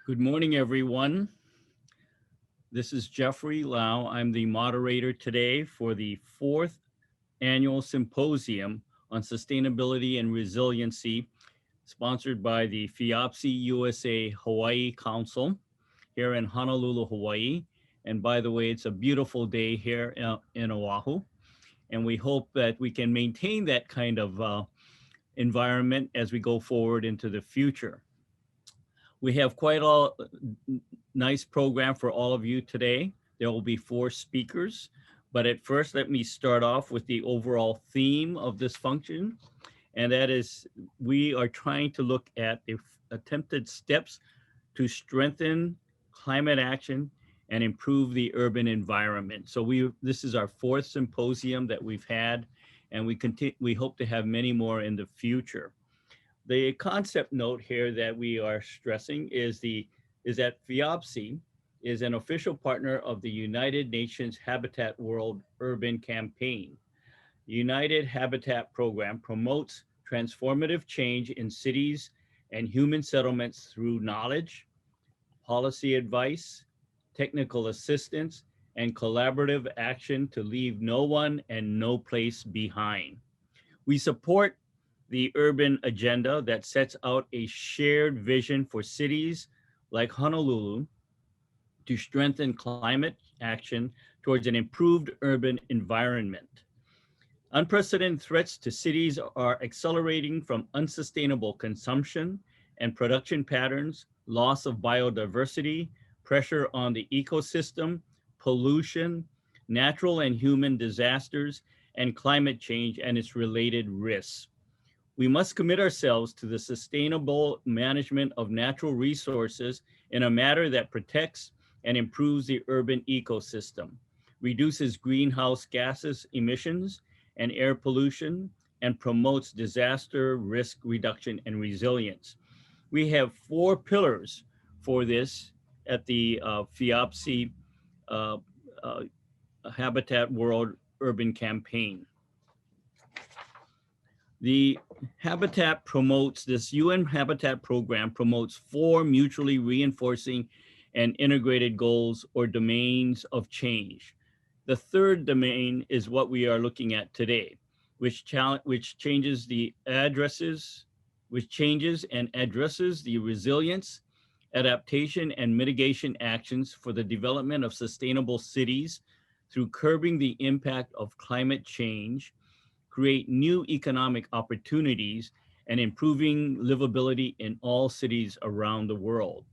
Good morning, everyone. This is Jeffrey Lau. I'm the moderator today for the fourth annual Symposium on Sustainability and Resiliency, sponsored by the FIABCI USA Hawaii Council here in Honolulu, Hawaii. And by the way, it's a beautiful day here in Oahu. And we hope that we can maintain that kind of environment as we go forward into the future. We have quite a nice program for all of you today. There will be 4 speakers, but at first let me start off with the overall theme of this function, and that is we are trying to look at the attempted steps to strengthen climate action and improve the urban environment. So this is our 4th symposium that we've had, and we hope to have many more in the future. The concept note here that we are stressing is that FIABCI is an official partner of the United Nations Habitat World Urban Campaign. The United Habitat Program promotes transformative change in cities and human settlements through knowledge, policy advice, technical assistance, and collaborative action to leave no one and no place behind. We support the urban agenda that sets out a shared vision for cities like Honolulu to strengthen climate action towards an improved urban environment. Unprecedented threats to cities are accelerating from unsustainable consumption and production patterns, loss of biodiversity, pressure on the ecosystem, pollution, natural and human disasters, and climate change and its related risks. We must commit ourselves to the sustainable management of natural resources in a manner that protects and improves the urban ecosystem, reduces greenhouse gases emissions and air pollution, and promotes disaster risk reduction and resilience. We have 4 pillars for this at the FIABCI Habitat World Urban Campaign. The this UN Habitat Program promotes 4 mutually reinforcing and integrated goals or domains of change. The 3rd domain is what we are looking at today, which changes and addresses the resilience, adaptation, and mitigation actions for the development of sustainable cities through curbing the impact of climate change, create new economic opportunities, and improving livability in all cities around the world.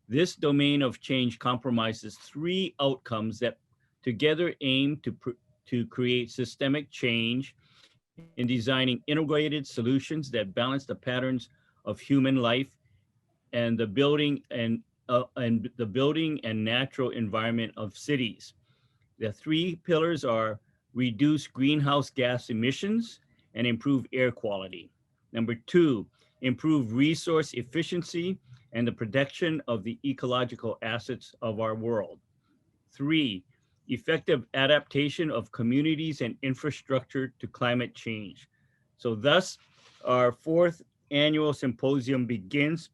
This domain of change compromises 3 outcomes that together aim to create systemic change in designing integrated solutions that balance the patterns of human life and the building and natural environment of cities. The 3 pillars are reduce greenhouse gas emissions and improve air quality. Number 2, improve resource efficiency and the protection of the ecological assets of our world. 3, effective adaptation of communities and infrastructure to climate change. So thus, our 4th annual symposium begins.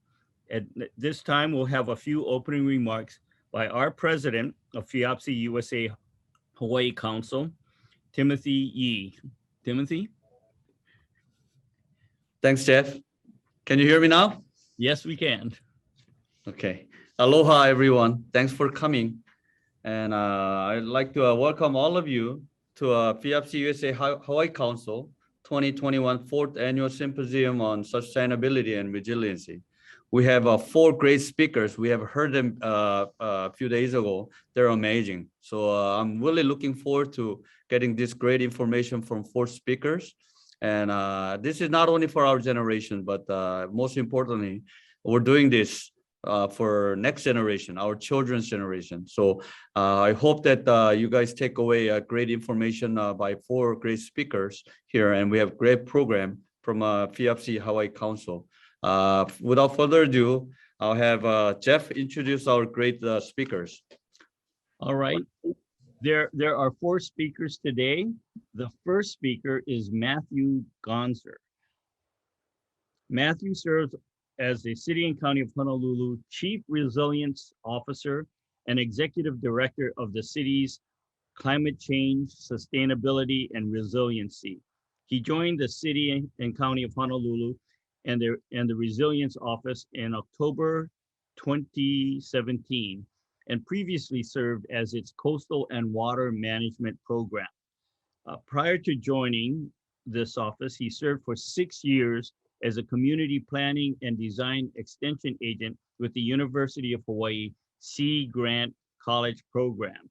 At this time, we'll have a few opening remarks by our president of FIABCI USA Hawaii Council, Timothy Yee. Timothy? Thanks, Jeff. Can you hear me now? Yes, we can. Okay. Aloha, everyone. Thanks for coming. And I'd like to welcome all of you to FIABCI USA Hawaii Council 2021 4th Annual Symposium on Sustainability and Resiliency. We have 4 great speakers. We have heard them a few days ago. They're amazing. So I'm really looking forward to getting this great information from 4 speakers. And this is not only for our generation, but most importantly, we're doing this for next generation, our children's generation. So I hope that you guys take away great information by 4 great speakers here. And we have great program from FIABCI Hawaii Council. Without further ado, I'll have Jeff introduce our great speakers. All right. There are 4 speakers today. The first speaker is Matthew Gonzer. Matthew serves as the City and County of Honolulu Chief Resilience Officer and Executive Director of the city's Climate Change, Sustainability, and Resiliency. He joined the City and County of Honolulu and the Resilience Office in October 2017 and previously served as its Coastal and Water Management Program. Prior to joining this office, he served for 6 years as a community planning and design extension agent with the University of Hawaii Sea Grant College Program.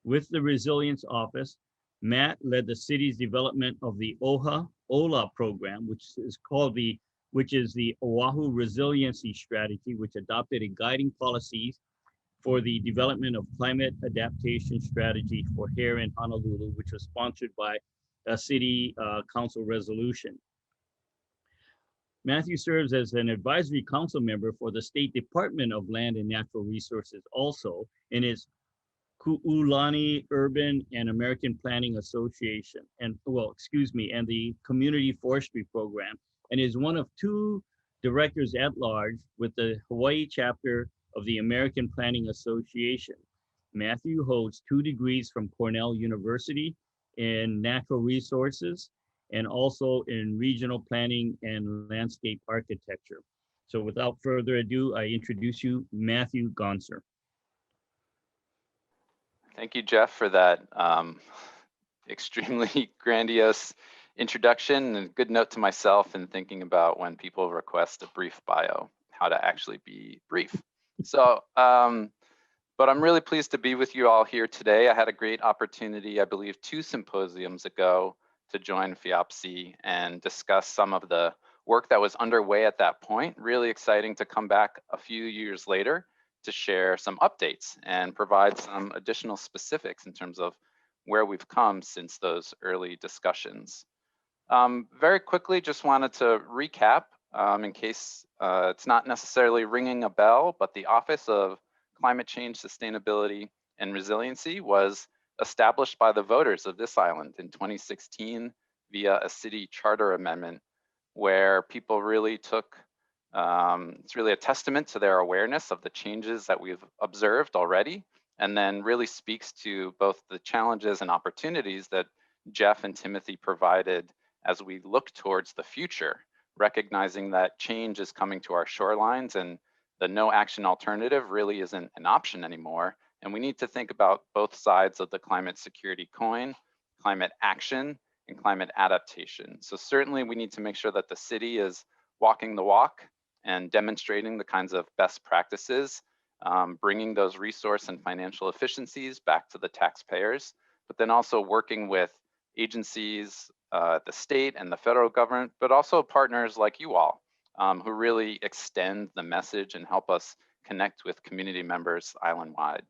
With the Resilience Office, Matt led the city's development of the OLA program, which is the Oahu Resiliency Strategy, which adopted a guiding policies for the development of climate adaptation strategy for here in Honolulu, which was sponsored by a city council resolution. Matthew serves as an advisory council member for the State Department of Land and Natural Resources also in its Ku'ulani Urban and American Planning Association, and the Community Forestry Program, and is one of 2 directors at large with the Hawaii chapter of the American Planning Association. Matthew holds 2 degrees from Cornell University in natural resources and also in regional planning and landscape architecture. So without further ado, I introduce you, Matthew Gonser. Thank you, Jeff, for that extremely grandiose introduction, and a good note to myself in thinking about when people request a brief bio, how to actually be brief. So, but I'm really pleased to be with you all here today. I had a great opportunity, I believe 2 symposiums ago, to join FIABCI and discuss some of the work that was underway at that point. Really exciting to come back a few years later to share some updates and provide some additional specifics in terms of where we've come since those early discussions. Very quickly, just wanted to recap in case it's not necessarily ringing a bell, but the Office of Climate Change, Sustainability, and Resiliency was established by the voters of this island in 2016 via a city charter amendment where people really took, it's really a testament to their awareness of the changes that we've observed already, and then really speaks to both the challenges and opportunities that Jeff and Timothy provided as we look towards the future, recognizing that change is coming to our shorelines and the no action alternative really isn't an option anymore. And we need to think about both sides of the climate security coin, climate action and climate adaptation. So certainly we need to make sure that the city is walking the walk and demonstrating the kinds of best practices, bringing those resource and financial efficiencies back to the taxpayers, but then also working with agencies, the state and the federal government, but also partners like you all, who really extend the message and help us connect with community members island-wide.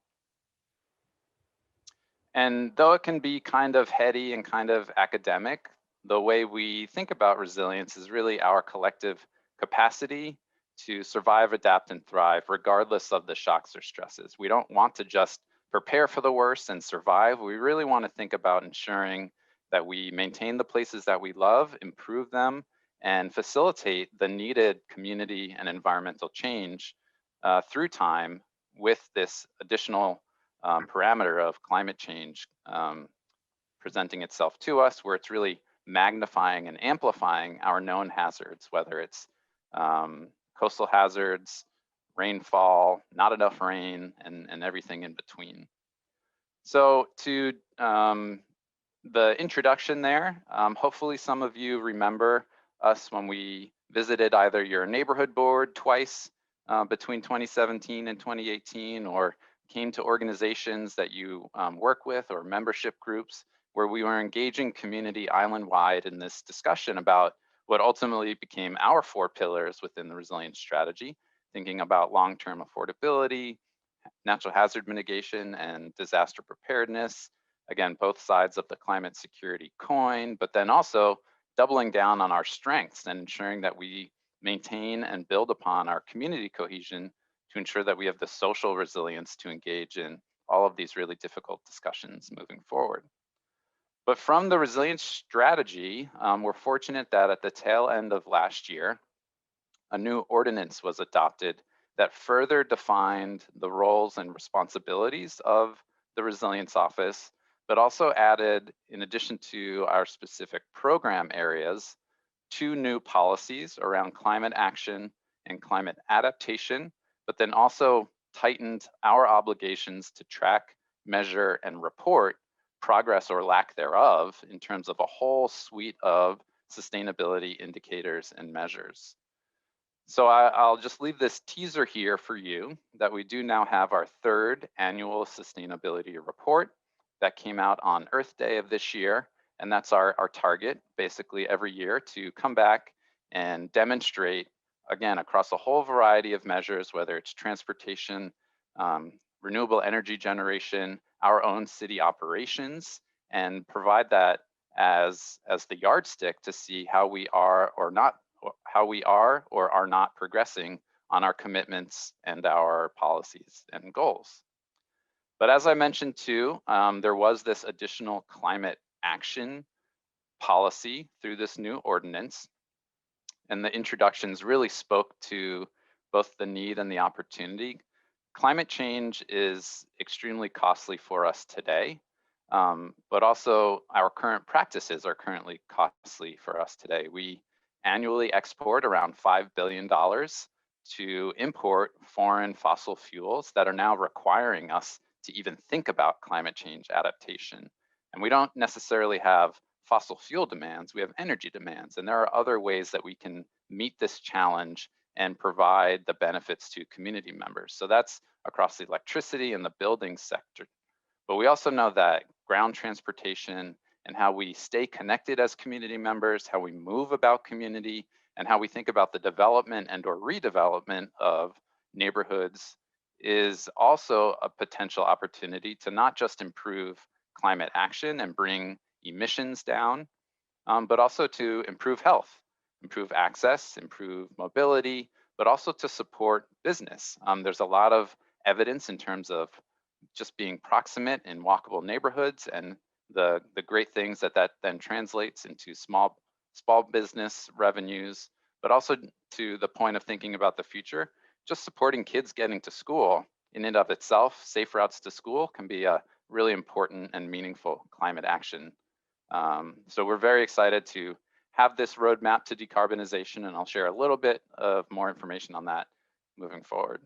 And though it can be kind of heady and kind of academic, the way we think about resilience is really our collective capacity to survive, adapt, and thrive regardless of the shocks or stresses. We don't want to just prepare for the worst and survive. We really want to think about ensuring that we maintain the places that we love, improve them, and facilitate the needed community and environmental change through time with this additional parameter of climate change presenting itself to us, where it's really magnifying and amplifying our known hazards, whether it's coastal hazards, rainfall, not enough rain, and everything in between. So to the introduction there, hopefully some of you remember us when we visited either your neighborhood board twice between 2017 and 2018, or came to organizations that you work with or membership groups where we were engaging community island-wide in this discussion about what ultimately became our 4 pillars within the resilience strategy, thinking about long-term affordability, natural hazard mitigation, and disaster preparedness. Again, both sides of the climate security coin, but then also doubling down on our strengths and ensuring that we maintain and build upon our community cohesion to ensure that we have the social resilience to engage in all of these really difficult discussions moving forward. But from the resilience strategy, we're fortunate that at the tail end of last year, a new ordinance was adopted that further defined the roles and responsibilities of the Resilience Office, but also added, in addition to our specific program areas, 2 new policies around climate action and climate adaptation, but then also tightened our obligations to track, measure, and report progress or lack thereof in terms of a whole suite of sustainability indicators and measures. So I'll just leave this teaser here for you that we do now have our 3rd annual sustainability report that came out on Earth Day of this year. And that's our target basically every year to come back and demonstrate, again, across a whole variety of measures, whether it's transportation, renewable energy generation, our own city operations, and provide that as the yardstick to see how we are or are not progressing on our commitments and our policies and goals. But as I mentioned too, there was this additional climate action policy through this new ordinance. And the introductions really spoke to both the need and the opportunity. Climate change is extremely costly for us today, but also our current practices are currently costly for us today. We annually export around $5 billion to import foreign fossil fuels that are now requiring us to even think about climate change adaptation. And we don't necessarily have fossil fuel demands, we have energy demands. And there are other ways that we can meet this challenge and provide the benefits to community members. So that's across the electricity and the building sector. But we also know that ground transportation and how we stay connected as community members, how we move about community, and how we think about the development and or redevelopment of neighborhoods is also a potential opportunity to not just improve climate action and bring emissions down, but also to improve health, improve access, improve mobility, but also to support business. There's a lot of evidence in terms of just being proximate in walkable neighborhoods and the great things that then translates into small business revenues, but also to the point of thinking about the future, just supporting kids getting to school in and of itself, safe routes to school can be a really important and meaningful climate action. So we're very excited to have this roadmap to decarbonization, and I'll share a little bit of more information on that moving forward.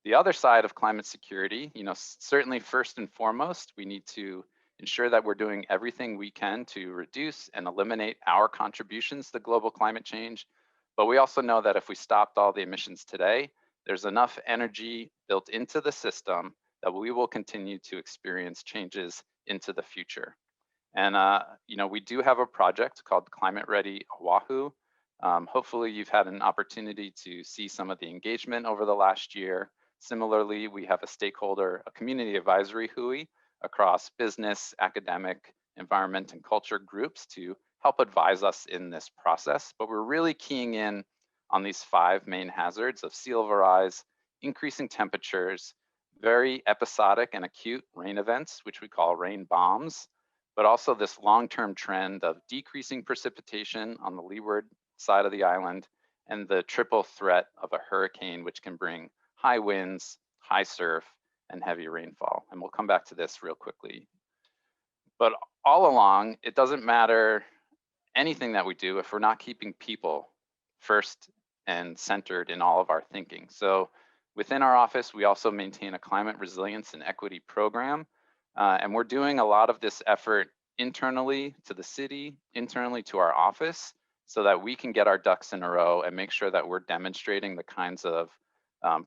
The other side of climate security, certainly first and foremost, we need to ensure that we're doing everything we can to reduce and eliminate our contributions to global climate change. But we also know that if we stopped all the emissions today, there's enough energy built into the system that we will continue to experience changes into the future. And we do have a project called Climate Ready Oahu. Hopefully you've had an opportunity to see some of the engagement over the last year. Similarly, we have a community advisory hui across business, academic, environment, and culture groups to help advise us in this process. But we're really keying in on these 5 main hazards of sea level rise, increasing temperatures, very episodic and acute rain events, which we call rain bombs, but also this long-term trend of decreasing precipitation on the leeward side of the island, and the triple threat of a hurricane, which can bring high winds, high surf, and heavy rainfall. And we'll come back to this real quickly. But all along, it doesn't matter anything that we do if we're not keeping people first and centered in all of our thinking. So within our office, we also maintain a climate resilience and equity program. And we're doing a lot of this effort internally to the city, internally to our office, so that we can get our ducks in a row and make sure that we're demonstrating the kinds of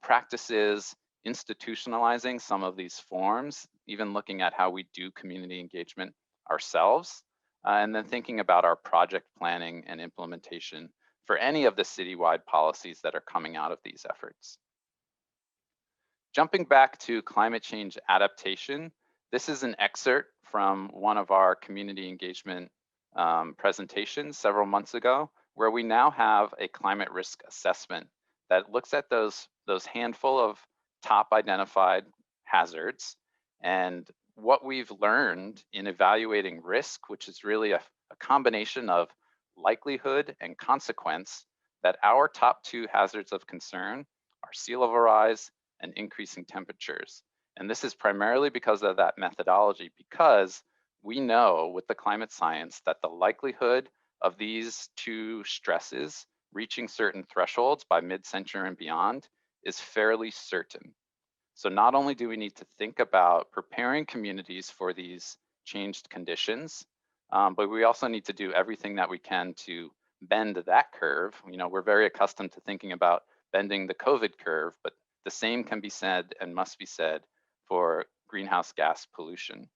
practices, institutionalizing some of these forms, even looking at how we do community engagement ourselves, and then thinking about our project planning and implementation for any of the citywide policies that are coming out of these efforts. Jumping back to climate change adaptation, this is an excerpt from one of our community engagement presentations several months ago, where we now have a climate risk assessment that looks at those handful of top identified hazards and what we've learned in evaluating risk, which is really a combination of likelihood and consequence, that our top two hazards of concern are sea level rise and increasing temperatures. And this is primarily because of that methodology, because we know with the climate science that the likelihood of these two stresses reaching certain thresholds by mid-century and beyond is fairly certain. So not only do we need to think about preparing communities for these changed conditions, but we also need to do everything that we can to bend that curve. You know, we're very accustomed to thinking about bending the COVID curve, but the same can be said and must be said for greenhouse gas pollution.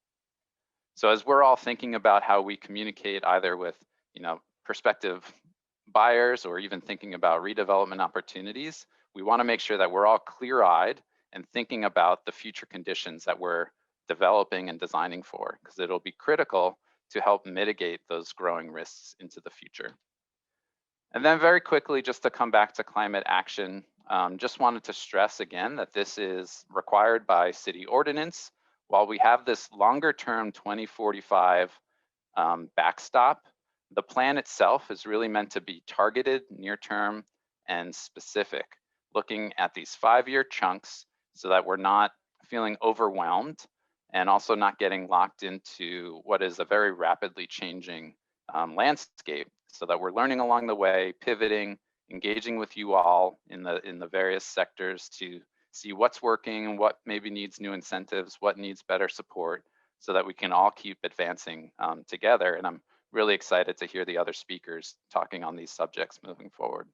So as we're all thinking about how we communicate either with, you know, prospective buyers or even thinking about redevelopment opportunities, we want to make sure that we're all clear-eyed and thinking about the future conditions that we're developing and designing for, because it'll be critical to help mitigate those growing risks into the future. And then very quickly, just to come back to climate action, just wanted to stress again that this is required by city ordinance. While we have this longer term 2045 backstop, the plan itself is really meant to be targeted, near term, and specific, looking at these 5-year chunks so that we're not feeling overwhelmed and also not getting locked into what is a very rapidly changing landscape, so that we're learning along the way, pivoting, engaging with you all in the various sectors to see what's working and what maybe needs new incentives, what needs better support, so that we can all keep advancing together. And I'm really excited to hear the other speakers talking on these subjects moving forward.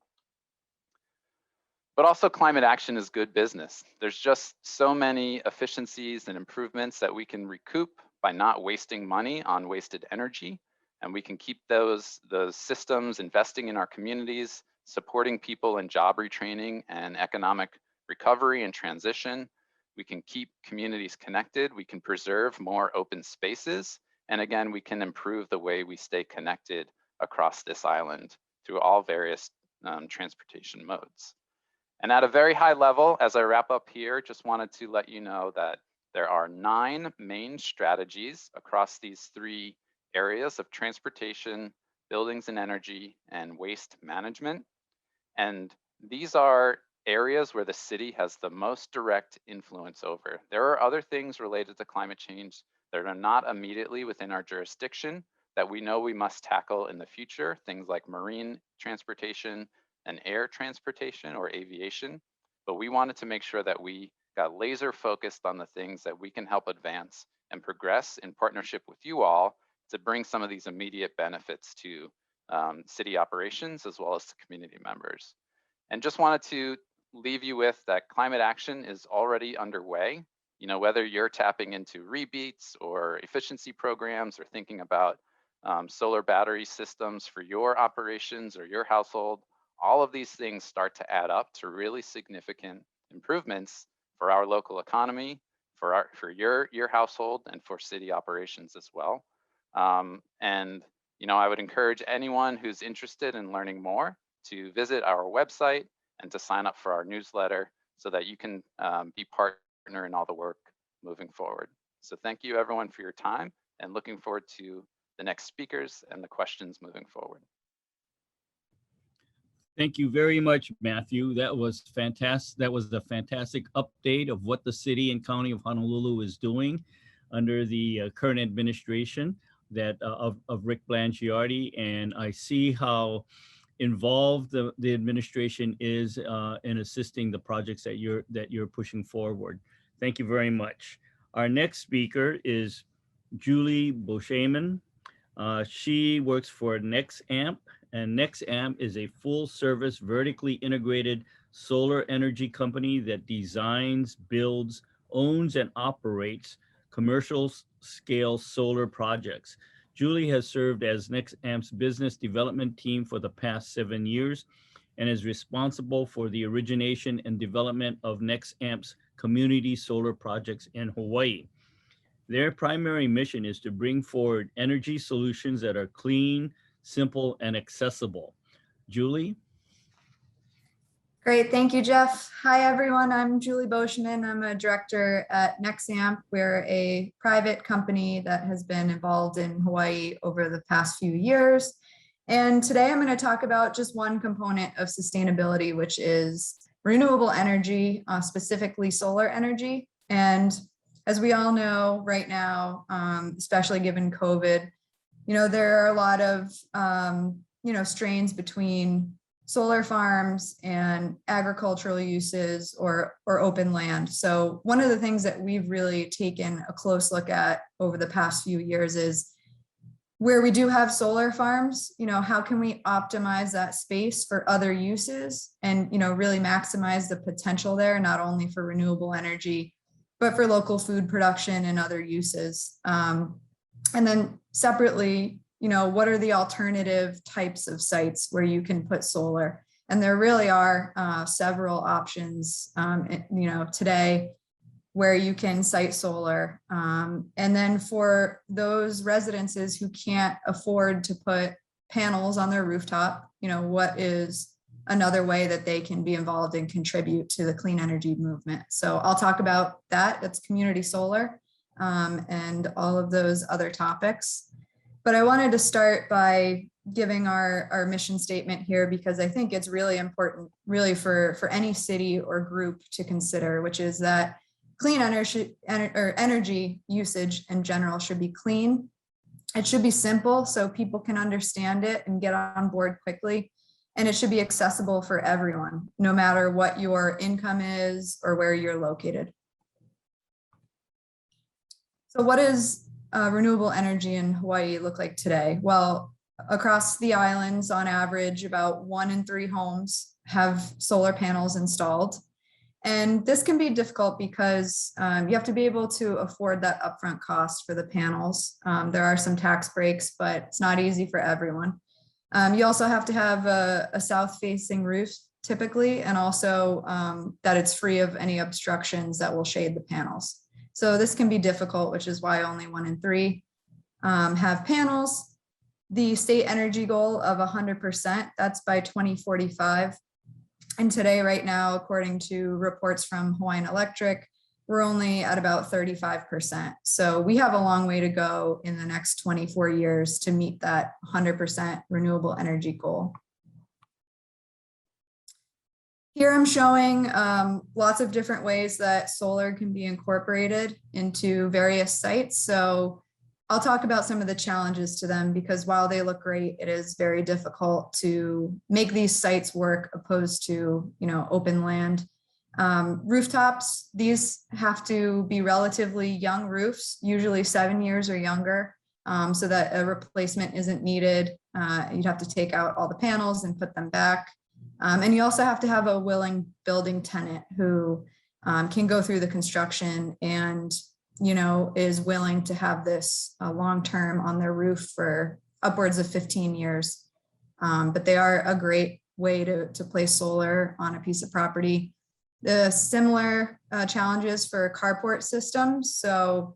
But also climate action is good business. There's just so many efficiencies and improvements that we can recoup by not wasting money on wasted energy. And we can keep those systems investing in our communities, supporting people in job retraining and economic recovery and transition. We can keep communities connected. We can preserve more open spaces. And again, we can improve the way we stay connected across this island through all various transportation modes. And at a very high level, as I wrap up here, just wanted to let you know that there are 9 main strategies across these 3 areas of transportation, buildings and energy, and waste management. And these are areas where the city has the most direct influence over. There are other things related to climate change that are not immediately within our jurisdiction that we know we must tackle in the future, things like marine transportation and air transportation or aviation. But we wanted to make sure that we got laser focused on the things that we can help advance and progress in partnership with you all to bring some of these immediate benefits to city operations as well as to community members. And just wanted to leave you with that climate action is already underway. You know, whether you're tapping into rebates or efficiency programs or thinking about solar battery systems for your operations or your household, all of these things start to add up to really significant improvements for our local economy, for your household, and for city operations as well. And you know, I would encourage anyone who's interested in learning more to visit our website and to sign up for our newsletter so that you can be partner in all the work moving forward. So thank you everyone for your time, and looking forward to the next speakers and the questions moving forward. Thank you very much, Matthew. That was fantastic. That was the fantastic update of what the city and county of Honolulu is doing under the current administration of Rick Blangiardi. And I see how involved the administration is in assisting the projects that you're pushing forward. Thank you very much. Our next speaker is Julie Boschman. She works for NexAmp, and NexAmp is a full-service, vertically integrated solar energy company that designs, builds, owns, and operates commercial-scale solar projects. Julie has served as NexAmp's business development team for the past 7 years and is responsible for the origination and development of NexAmp's community solar projects in Hawaii. Their primary mission is to bring forward energy solutions that are clean, simple, and accessible. Julie? Great, thank you, Jeff. Hi, everyone. I'm Julie Boschman. I'm a director at NexAmp. We're a private company that has been involved in Hawaii over the past few years. And today I'm going to talk about just one component of sustainability, which is renewable energy, specifically solar energy. And as we all know right now, especially given COVID, there are a lot of, strains between solar farms and agricultural uses or open land. So one of the things that we've really taken a close look at over the past few years is where we do have solar farms, how can we optimize that space for other uses and, really maximize the potential there, not only for renewable energy, but for local food production and other uses. And then separately, what are the alternative types of sites where you can put solar? And there really are several options, today where you can site solar. And then for those residences who can't afford to put panels on their rooftop, what is another way that they can be involved and contribute to the clean energy movement? So I'll talk about that. That's community solar and all of those other topics. But I wanted to start by giving our mission statement here, because I think it's really important, really for any city or group to consider, which is that clean energy usage in general should be clean. It should be simple so people can understand it and get on board quickly. And it should be accessible for everyone, no matter what your income is or where you're located. So what does renewable energy in Hawaii look like today? Well, across the islands, on average, about 1 in 3 homes have solar panels installed. And this can be difficult because you have to be able to afford that upfront cost for the panels. There are some tax breaks, but it's not easy for everyone. You also have to have a south-facing roof typically, and also that it's free of any obstructions that will shade the panels. So this can be difficult, which is why only 1 in 3 have panels. The state energy goal of 100%, that's by 2045. And today, right now, according to reports from Hawaiian Electric, we're only at about 35%. So we have a long way to go in the next 24 years to meet that 100% renewable energy goal. Here I'm showing lots of different ways that solar can be incorporated into various sites. So I'll talk about some of the challenges to them, because while they look great, it is very difficult to make these sites work opposed to, open land. Rooftops, these have to be relatively young roofs, usually 7 years or younger, so that a replacement isn't needed. You'd have to take out all the panels and put them back. And you also have to have a willing building tenant who can go through the construction and is willing to have this long-term on their roof for upwards of 15 years. But they are a great way to place solar on a piece of property. The similar challenges for carport systems. So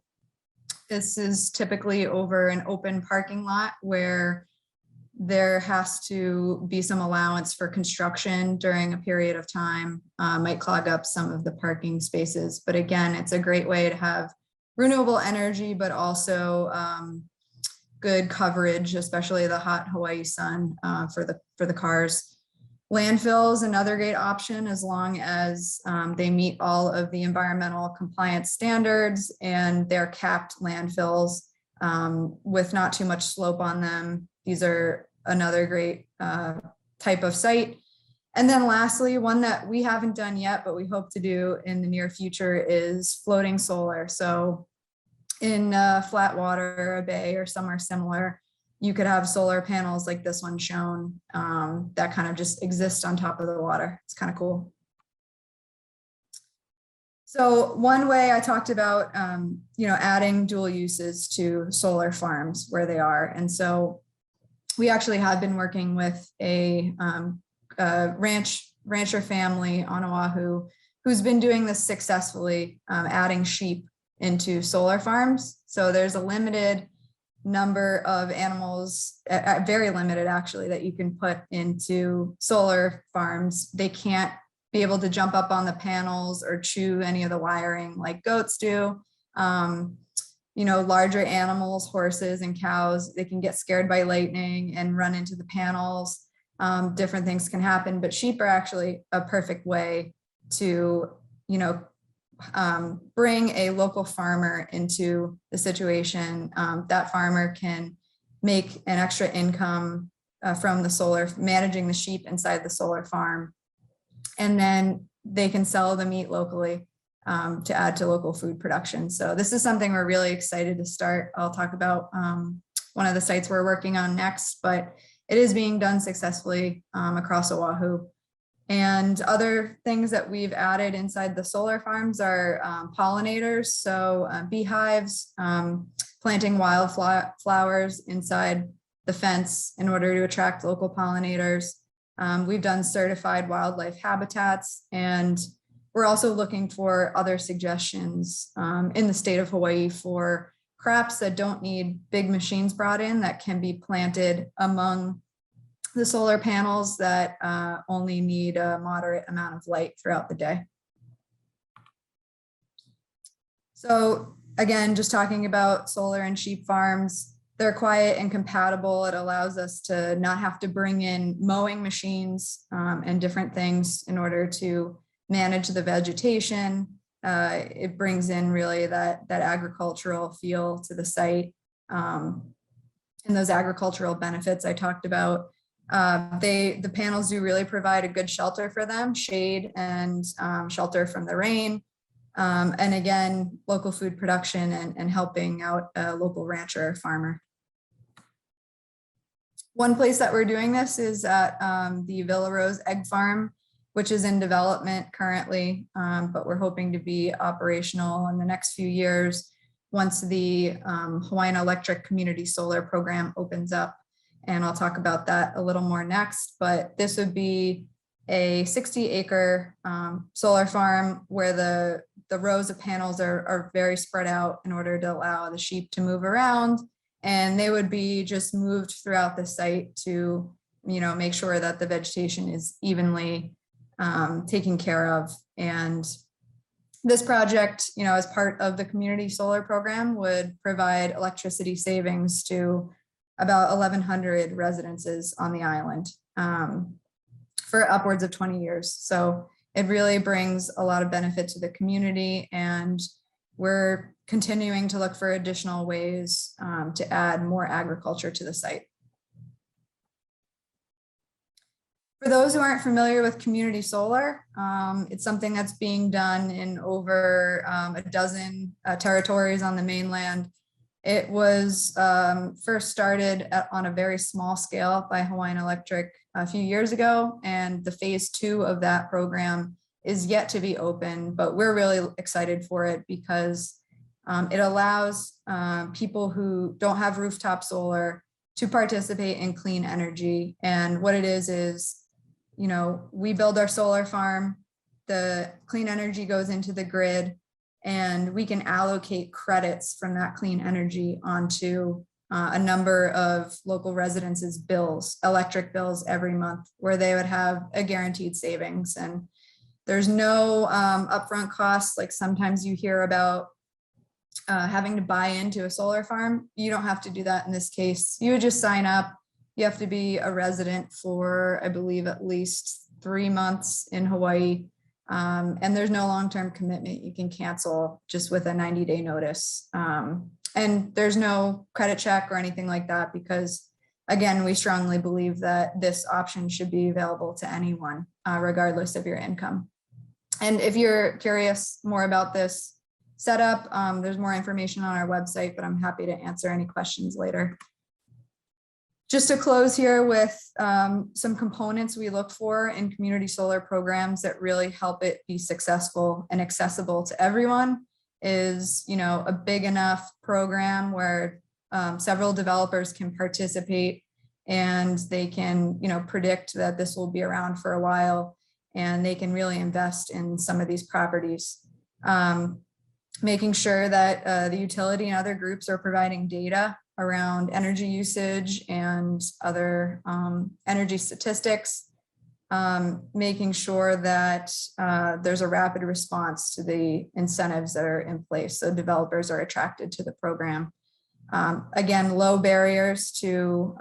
this is typically over an open parking lot where there has to be some allowance for construction during a period of time, might clog up some of the parking spaces. But again, it's a great way to have renewable energy, but also good coverage, especially the hot Hawaii sun for the cars. Landfills, another great option, as long as they meet all of the environmental compliance standards and they're capped landfills with not too much slope on them. These are another great type of site. And then lastly, one that we haven't done yet, but we hope to do in the near future, is floating solar. So in flat water, a bay, or somewhere similar, you could have solar panels like this one shown that kind of just exist on top of the water. It's kind of cool. So one way I talked about, adding dual uses to solar farms where they are. And so we actually have been working with a rancher family on Oahu who's been doing this successfully, adding sheep into solar farms. So there's a limited number of animals, very limited actually, that you can put into solar farms. They can't be able to jump up on the panels or chew any of the wiring like goats do. larger animals, horses and cows, they can get scared by lightning and run into the panels. Different things can happen, but sheep are actually a perfect way to, bring a local farmer into the situation. That farmer can make an extra income from the solar, managing the sheep inside the solar farm. And then they can sell the meat locally to add to local food production. So this is something we're really excited to start. I'll talk about one of the sites we're working on next, but it is being done successfully across Oahu. And other things that we've added inside the solar farms are pollinators. So beehives, planting wildflowers inside the fence in order to attract local pollinators. We've done certified wildlife habitats, and we're also looking for other suggestions in the state of Hawaii for crops that don't need big machines brought in, that can be planted among the solar panels that only need a moderate amount of light throughout the day. So again, just talking about solar and sheep farms, they're quiet and compatible. It allows us to not have to bring in mowing machines and different things in order to manage the vegetation. It brings in really that agricultural feel to the site, and those agricultural benefits I talked about. The panels do really provide a good shelter for them, shade and shelter from the rain. And again, local food production and helping out a local rancher or farmer. One place that we're doing this is at the Villa Rose Egg Farm, which is in development currently, but we're hoping to be operational in the next few years once the Hawaiian Electric Community Solar Program opens up. And I'll talk about that a little more next, but this would be a 60-acre solar farm where the rows of panels are very spread out in order to allow the sheep to move around. And they would be just moved throughout the site to, make sure that the vegetation is evenly taken care of. And this project, as part of the community solar program, would provide electricity savings to about 1,100 residences on the island for upwards of 20 years. So it really brings a lot of benefit to the community, and we're continuing to look for additional ways to add more agriculture to the site. For those who aren't familiar with community solar, it's something that's being done in over a dozen territories on the mainland. It was first started on a very small scale by Hawaiian Electric a few years ago, and the phase 2 of that program is yet to be open, but we're really excited for it because it allows people who don't have rooftop solar to participate in clean energy. And what it is, we build our solar farm, the clean energy goes into the grid, and we can allocate credits from that clean energy onto a number of local residences' bills, electric bills every month, where they would have a guaranteed savings. And there's no upfront costs, like sometimes you hear about having to buy into a solar farm. You don't have to do that in this case. You would just sign up. You have to be a resident for, I believe, at least 3 months in Hawaii. And there's no long-term commitment. You can cancel just with a 90-day notice. And there's no credit check or anything like that, because again, we strongly believe that this option should be available to anyone, regardless of your income. And if you're curious more about this setup, there's more information on our website, but I'm happy to answer any questions later. Just to close here with some components we look for in community solar programs that really help it be successful and accessible to everyone is, a big enough program where several developers can participate, and they can, predict that this will be around for a while, and they can really invest in some of these properties. Making sure that the utility and other groups are providing data around energy usage and other energy statistics. making sure that there's a rapid response to the incentives that are in place, so developers are attracted to the program. Again, low barriers to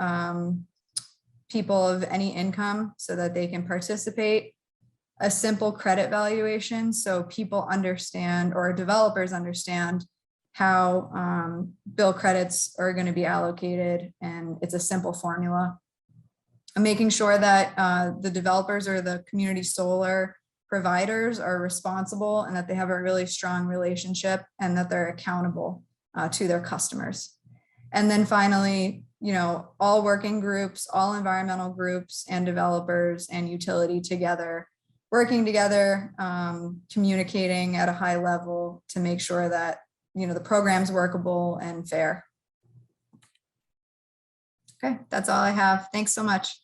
people of any income so that they can participate. A simple credit valuation so people understand, or developers understand, how bill credits are going to be allocated, and it's a simple formula. Making sure that the developers or the community solar providers are responsible and that they have a really strong relationship and that they're accountable to their customers. And then finally, you know, all working groups, all environmental groups and developers and utility together, working together, communicating at a high level to make sure that, you know, the program's workable and fair. Okay, that's all I have. Thanks so much.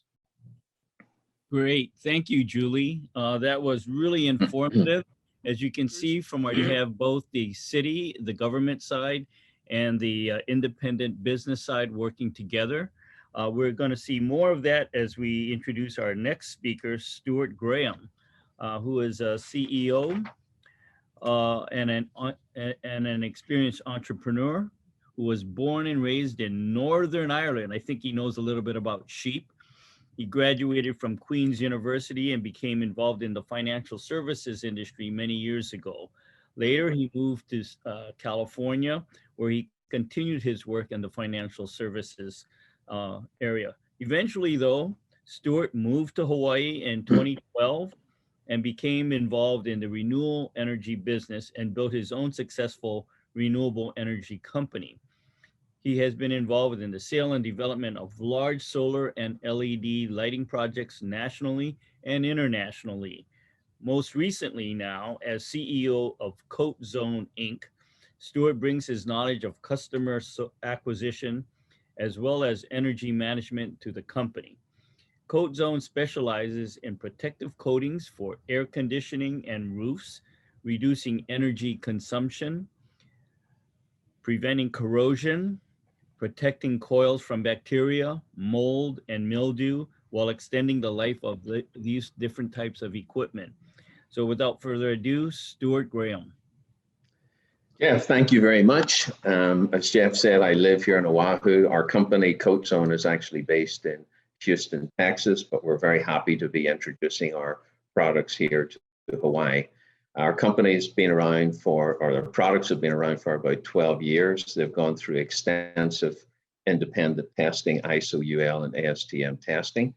Great. Thank you, Julie. That was really informative. As you can see from where you have both the city, the government side, and the independent business side working together. We're going to see more of that as we introduce our next speaker, Stuart Graham, who is a CEO and an experienced entrepreneur who was born and raised in Northern Ireland. I think he knows a little bit about sheep. He graduated from Queen's University and became involved in the financial services industry many years ago. Later, he moved to California, where he continued his work in the financial services area. Eventually, though, Stuart moved to Hawaii in 2012 and became involved in the renewable energy business and built his own successful renewable energy company. He has been involved in the sale and development of large solar and LED lighting projects nationally and internationally. Most recently now, as CEO of Coat Zone, Inc., Stuart brings his knowledge of customer acquisition as well as energy management to the company. Coat Zone specializes in protective coatings for air conditioning and roofs, reducing energy consumption, preventing corrosion, protecting coils from bacteria, mold, and mildew, while extending the life of these different types of equipment. So without further ado, Stuart Graham. Jeff, thank you very much. As Jeff said, I live here in Oahu. Our company, Coat Zone, is actually based in Houston, Texas, but we're very happy to be introducing our products here to Hawaii. Our company's been around or our products have been around for about 12 years. They've gone through extensive independent testing, ISO, UL, and ASTM testing.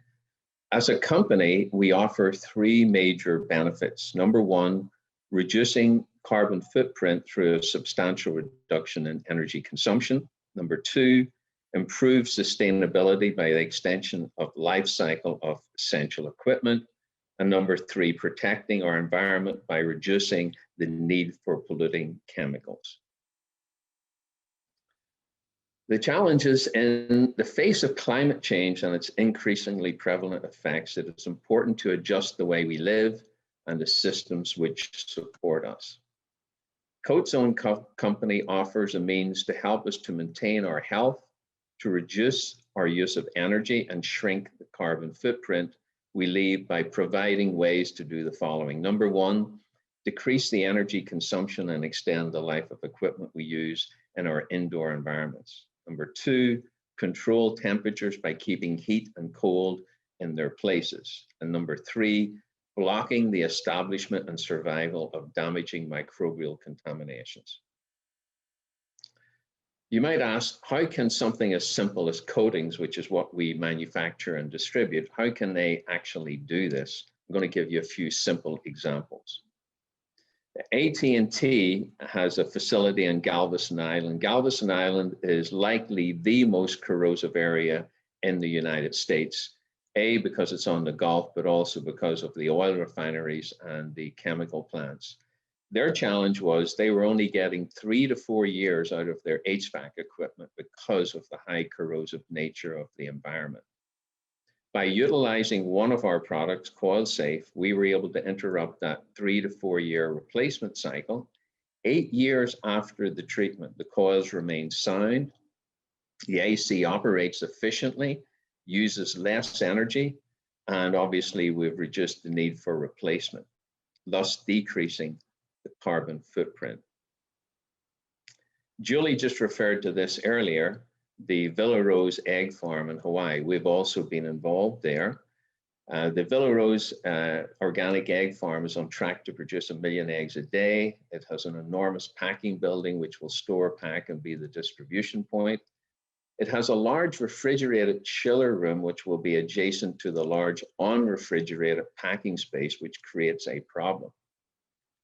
As a company, we offer three major benefits. Number one, reducing carbon footprint through a substantial reduction in energy consumption. Number two, improve sustainability by the extension of life cycle of essential equipment. And number three, protecting our environment by reducing the need for polluting chemicals. The challenges in the face of climate change and its increasingly prevalent effects, it is important to adjust the way we live and the systems which support us. Coat Zone company offers a means to help us to maintain our health, to reduce our use of energy and shrink the carbon footprint we leave by providing ways to do the following. Number one, decrease the energy consumption and extend the life of equipment we use in our indoor environments. Number two, control temperatures by keeping heat and cold in their places. And number three, blocking the establishment and survival of damaging microbial contaminations. You might ask, how can something as simple as coatings, which is what we manufacture and distribute, how can they actually do this? I'm going to give you a few simple examples. AT&T has a facility in Galveston Island. Galveston Island is likely the most corrosive area in the United States, A, because it's on the Gulf, but also because of the oil refineries and the chemical plants. Their challenge was they were only getting 3 to 4 years out of their HVAC equipment because of the high corrosive nature of the environment. By utilizing one of our products, Coil Safe, we were able to interrupt that 3 to 4 year replacement cycle. 8 years after the treatment, the coils remain sound, the AC operates efficiently, uses less energy, And obviously, we've reduced the need for replacement, thus decreasing the carbon footprint. Julie just referred to this earlier, the Villa Rose egg farm in Hawaii. We've also been involved there. The Villa Rose organic egg farm is on track to produce 1 million eggs a day. It has an enormous packing building which will store, pack, and be the distribution point. It has a large refrigerated chiller room which will be adjacent to the large unrefrigerated packing space, which creates a problem.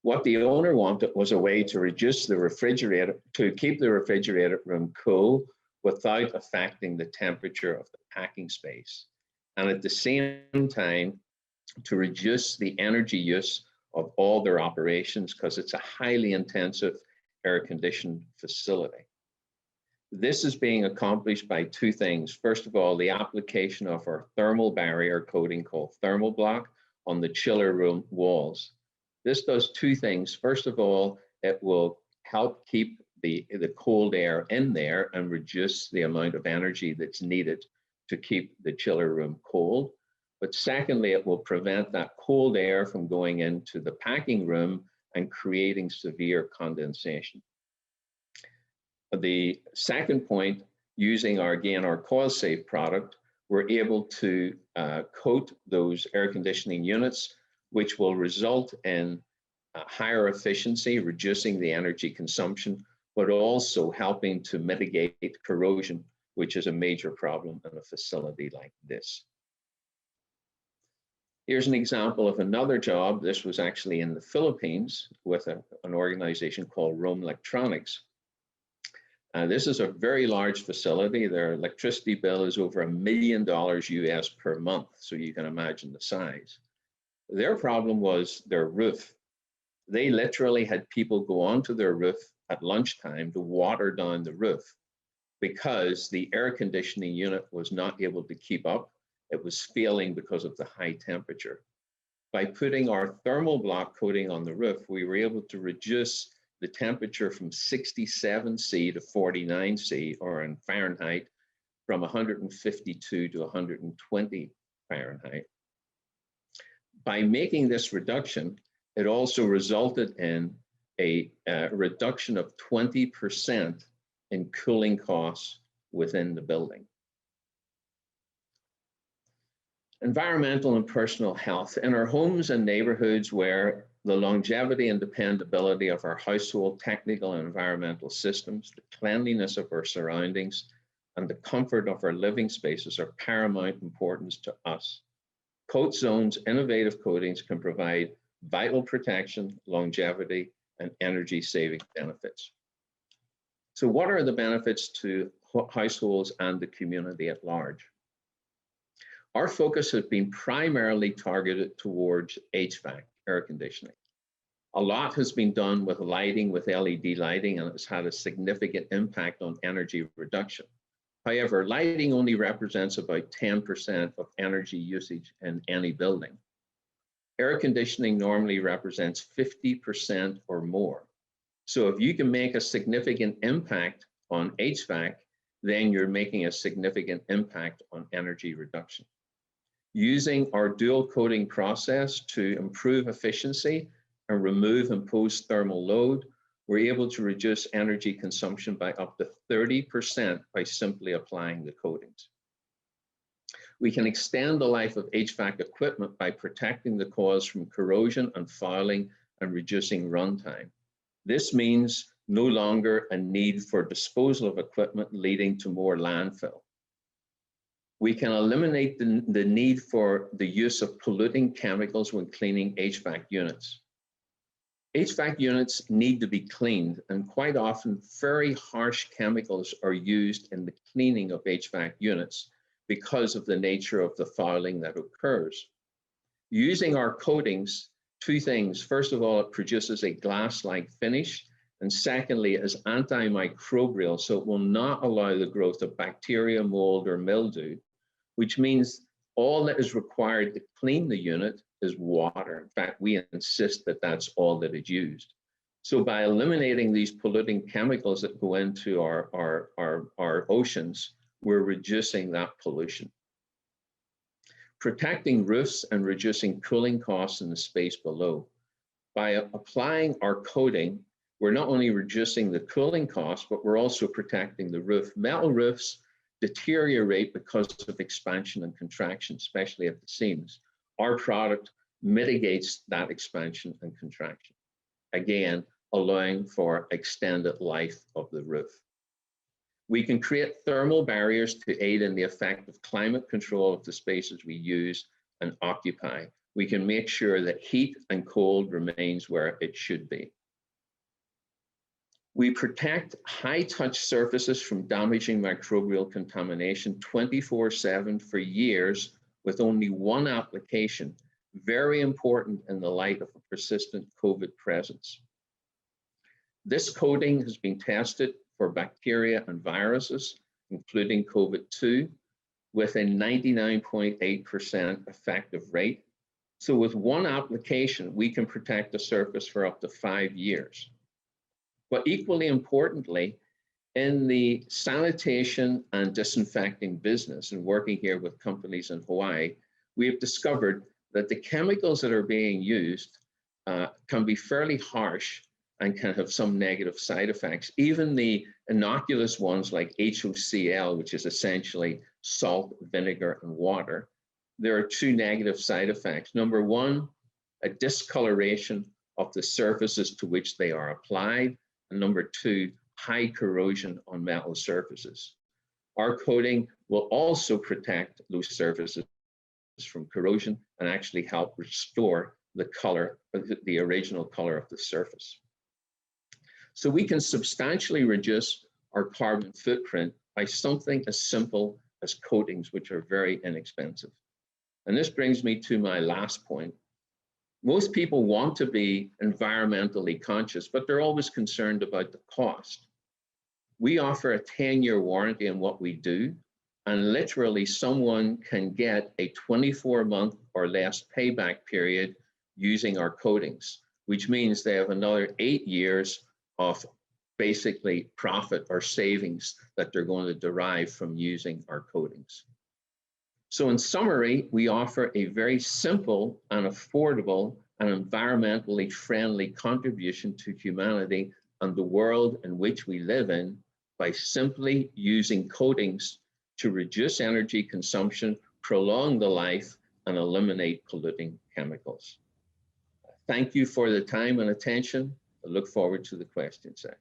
What the owner wanted was a way to reduce the refrigerator, to keep the refrigerated room cool without affecting the temperature of the packing space, and at the same time to reduce the energy use of all their operations, because it's a highly intensive air-conditioned facility. This is being accomplished by two things. First of all, the application of our thermal barrier coating called thermal block on the chiller room walls. This does two things. First of all, it will help keep the cold air in there and reduce the amount of energy that's needed to keep the chiller room cold. But secondly, it will prevent that cold air from going into the packing room and creating severe condensation. The second point, using our CoilSafe product, we're able to coat those air conditioning units, which will result in higher efficiency, reducing the energy consumption, but also helping to mitigate corrosion, which is a major problem in a facility like this. Here's an example of another job. This was actually in the Philippines with an organization called Rome Electronics. This is a very large facility. Their electricity bill is over $1 million US per month, so you can imagine the size. Their problem was their roof. They literally had people go onto their roof at lunchtime to water down the roof because the air conditioning unit was not able to keep up. It was failing because of the high temperature. By putting our thermal block coating on the roof, we were able to reduce the temperature from 67 C to 49 C, or in Fahrenheit, from 152 to 120 Fahrenheit. By making this reduction, it also resulted in a reduction of 20% in cooling costs within the building. Environmental and personal health. In our homes and neighborhoods where the longevity and dependability of our household technical and environmental systems, the cleanliness of our surroundings, and the comfort of our living spaces are paramount importance to us. Coat Zone's innovative coatings can provide vital protection, longevity, and energy saving benefits. So what are the benefits to households and the community at large? Our focus has been primarily targeted towards HVAC, air conditioning. A lot has been done with lighting, with LED lighting, and it's had a significant impact on energy reduction. However, lighting only represents about 10% of energy usage in any building. Air conditioning normally represents 50% or more. So if you can make a significant impact on HVAC, then you're making a significant impact on energy reduction. Using our dual coating process to improve efficiency and remove imposed thermal load, we're able to reduce energy consumption by up to 30% by simply applying the coatings. We can extend the life of HVAC equipment by protecting the coils from corrosion and fouling and reducing runtime. This means no longer a need for disposal of equipment, leading to more landfill. We can eliminate the need for the use of polluting chemicals when cleaning HVAC units. HVAC units need to be cleaned, and quite often very harsh chemicals are used in the cleaning of HVAC units because of the nature of the fouling that occurs. Using our coatings, two things. First of all, it produces a glass-like finish, and secondly, it is antimicrobial, so it will not allow the growth of bacteria, mold, or mildew, which means all that is required to clean the unit is water. In fact, we insist that that's all that is used. So by eliminating these polluting chemicals that go into our oceans, we're reducing that pollution. protecting roofs and reducing cooling costs in the space below. By applying our coating, we're not only reducing the cooling costs, but we're also protecting the roof. Metal roofs deteriorate because of expansion and contraction, especially at the seams. Our product mitigates that expansion and contraction, again, allowing for extended life of the roof. We can create thermal barriers to aid in the effective climate control of the spaces we use and occupy. We can make sure that heat and cold remains where it should be. We protect high-touch surfaces from damaging microbial contamination 24/7 for years with only one application, very important in the light of a persistent COVID presence. This coating has been tested for bacteria and viruses, including COVID-2, with a 99.8% effective rate. So with one application, we can protect the surface for up to 5 years. But equally importantly, in the sanitation and disinfecting business and working here with companies in Hawaii, we have discovered that the chemicals that are being used can be fairly harsh and can have some negative side effects. Even the innocuous ones like HOCl, which is essentially salt, vinegar, and water, there are 2 negative side effects. Number 1, a discoloration of the surfaces to which they are applied. And number 2, high corrosion on metal surfaces. Our coating will also protect those surfaces from corrosion and actually help restore the color, the original color of the surface. So we can substantially reduce our carbon footprint by something as simple as coatings, which are very inexpensive. And this brings me to my last point. Most people want to be environmentally conscious, but they're always concerned about the cost. We offer a 10-year warranty on what we do, and literally someone can get a 24-month or less payback period using our coatings, which means they have another 8 years of basically profit or savings that they're going to derive from using our coatings. So in summary, we offer a very simple and affordable and environmentally friendly contribution to humanity and the world in which we live in by simply using coatings to reduce energy consumption, prolong the life, and eliminate polluting chemicals. Thank you for the time and attention. I look forward to the question section.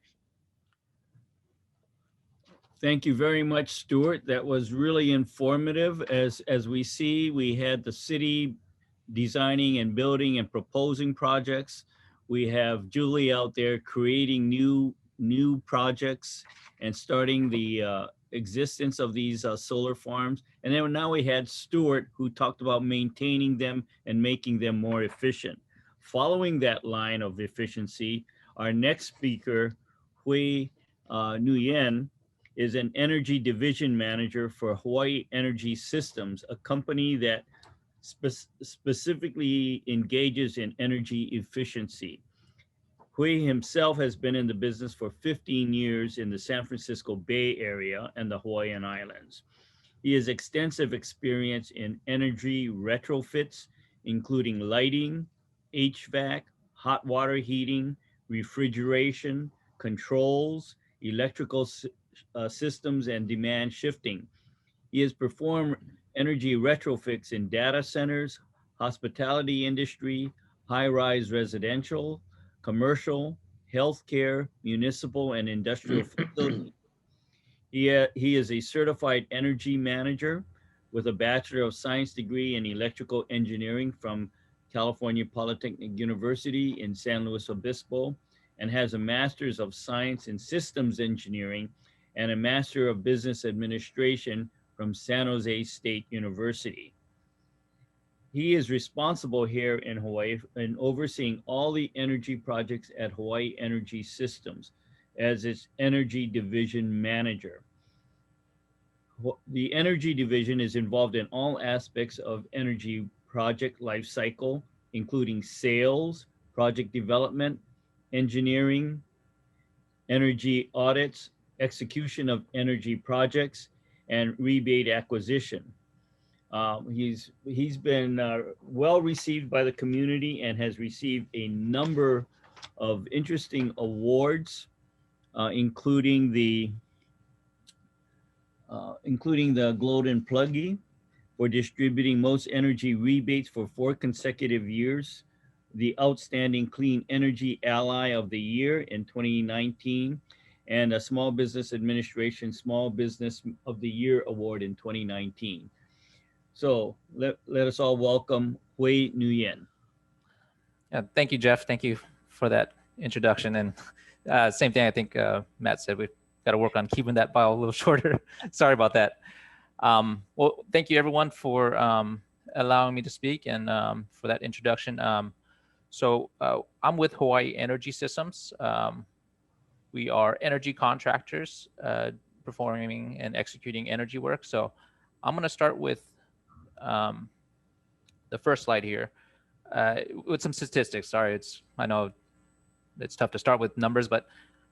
Thank you very much, Stuart. That was really informative. As we see, we had the city designing and building and proposing projects. We have Julie out there creating new projects and starting the existence of these solar farms. And then now we had Stuart, who talked about maintaining them and making them more efficient. Following that line of efficiency, our next speaker, Hui Nguyen, is an energy division manager for Hawaii Energy Systems, a company that specifically engages in energy efficiency. Hui himself has been in the business for 15 years in the San Francisco Bay Area and the Hawaiian Islands. He has extensive experience in energy retrofits, including lighting, HVAC, hot water heating, refrigeration, controls, electrical systems, and demand shifting. He has performed energy retrofits in data centers, hospitality industry, high-rise residential, commercial, healthcare, municipal, and industrial facilities. He is a certified energy manager with a Bachelor of Science degree in electrical engineering from California Polytechnic University in San Luis Obispo, and has a Master's of Science in Systems Engineering and a Master of Business Administration from San Jose State University. He is responsible here in Hawaii in overseeing all the energy projects at Hawaii Energy Systems as its energy division manager. The energy division is involved in all aspects of energy project life cycle, including sales, project development, engineering, energy audits, execution of energy projects, and rebate acquisition. He's been well received by the community and has received a number of interesting awards, including the Gloden Pluggy for distributing most energy rebates for 4 consecutive years, the Outstanding Clean Energy Ally of the Year in 2019, and a Small Business Administration Small Business of the Year Award in 2019. So let us all welcome Hui Nguyen. Yeah, thank you, Jeff. Thank you for that introduction. And same thing, I think Matt said, we've got to work on keeping that bio a little shorter. Sorry about that. Well, thank you everyone for allowing me to speak and for that introduction. So I'm with Hawaii Energy Systems. We are energy contractors performing and executing energy work. So I'm going to start with the first slide here with some statistics. Sorry, I know it's tough to start with numbers, but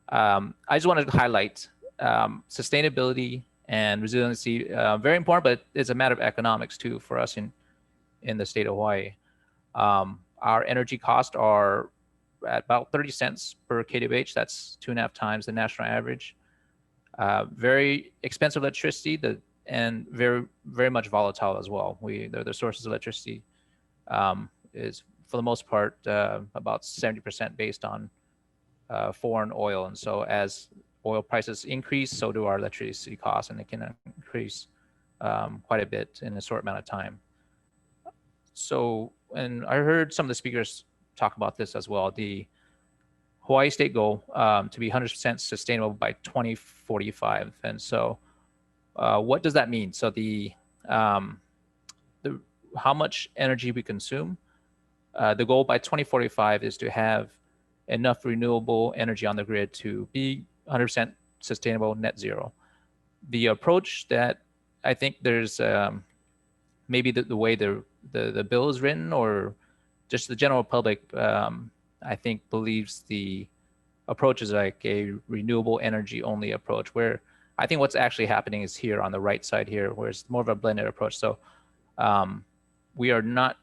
I just wanted to highlight sustainability and resiliency, very important, but it's a matter of economics too for us in the state of Hawaii. Our energy costs are at about 30 cents per kWh. That's 2.5 times the national average. Very expensive electricity, and very, very much volatile as well. The sources of electricity is for the most part about 70% based on foreign oil. And so as oil prices increase, so do our electricity costs, and it can increase quite a bit in a short amount of time. So, and I heard some of the speakers talk about this as well, the Hawaii state goal to be 100% sustainable by 2045. And so what does that mean? So how much energy we consume, the goal by 2045 is to have enough renewable energy on the grid to be 100% sustainable net zero. The approach that I think there's maybe the way the bill is written, or just the general public, I think believes the approach is like a renewable energy only approach, where I think what's actually happening is here on the right side here, where it's more of a blended approach. So we are not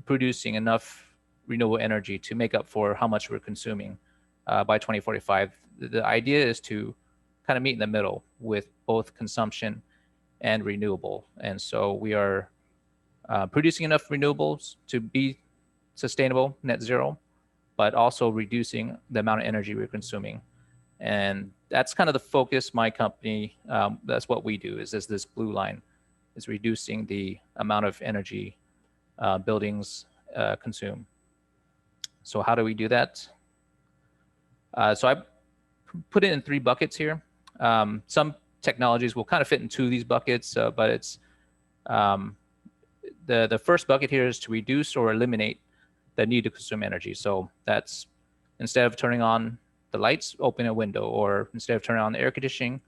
producing enough renewable energy to make up for how much we're consuming by 2045. The idea is to kind of meet in the middle with both consumption and renewable. And so we are producing enough renewables to be sustainable net zero, but also reducing the amount of energy we're consuming. And that's kind of the focus. My company, that's what we do, is this blue line is reducing the amount of energy buildings consume. So how do we do that? So I put it in 3 buckets here. Some technologies will kind of fit in 2 of these buckets, but it's the first bucket here is to reduce or eliminate the need to consume energy. So that's instead of turning on the lights, open a window, or instead of turning on the air conditioning,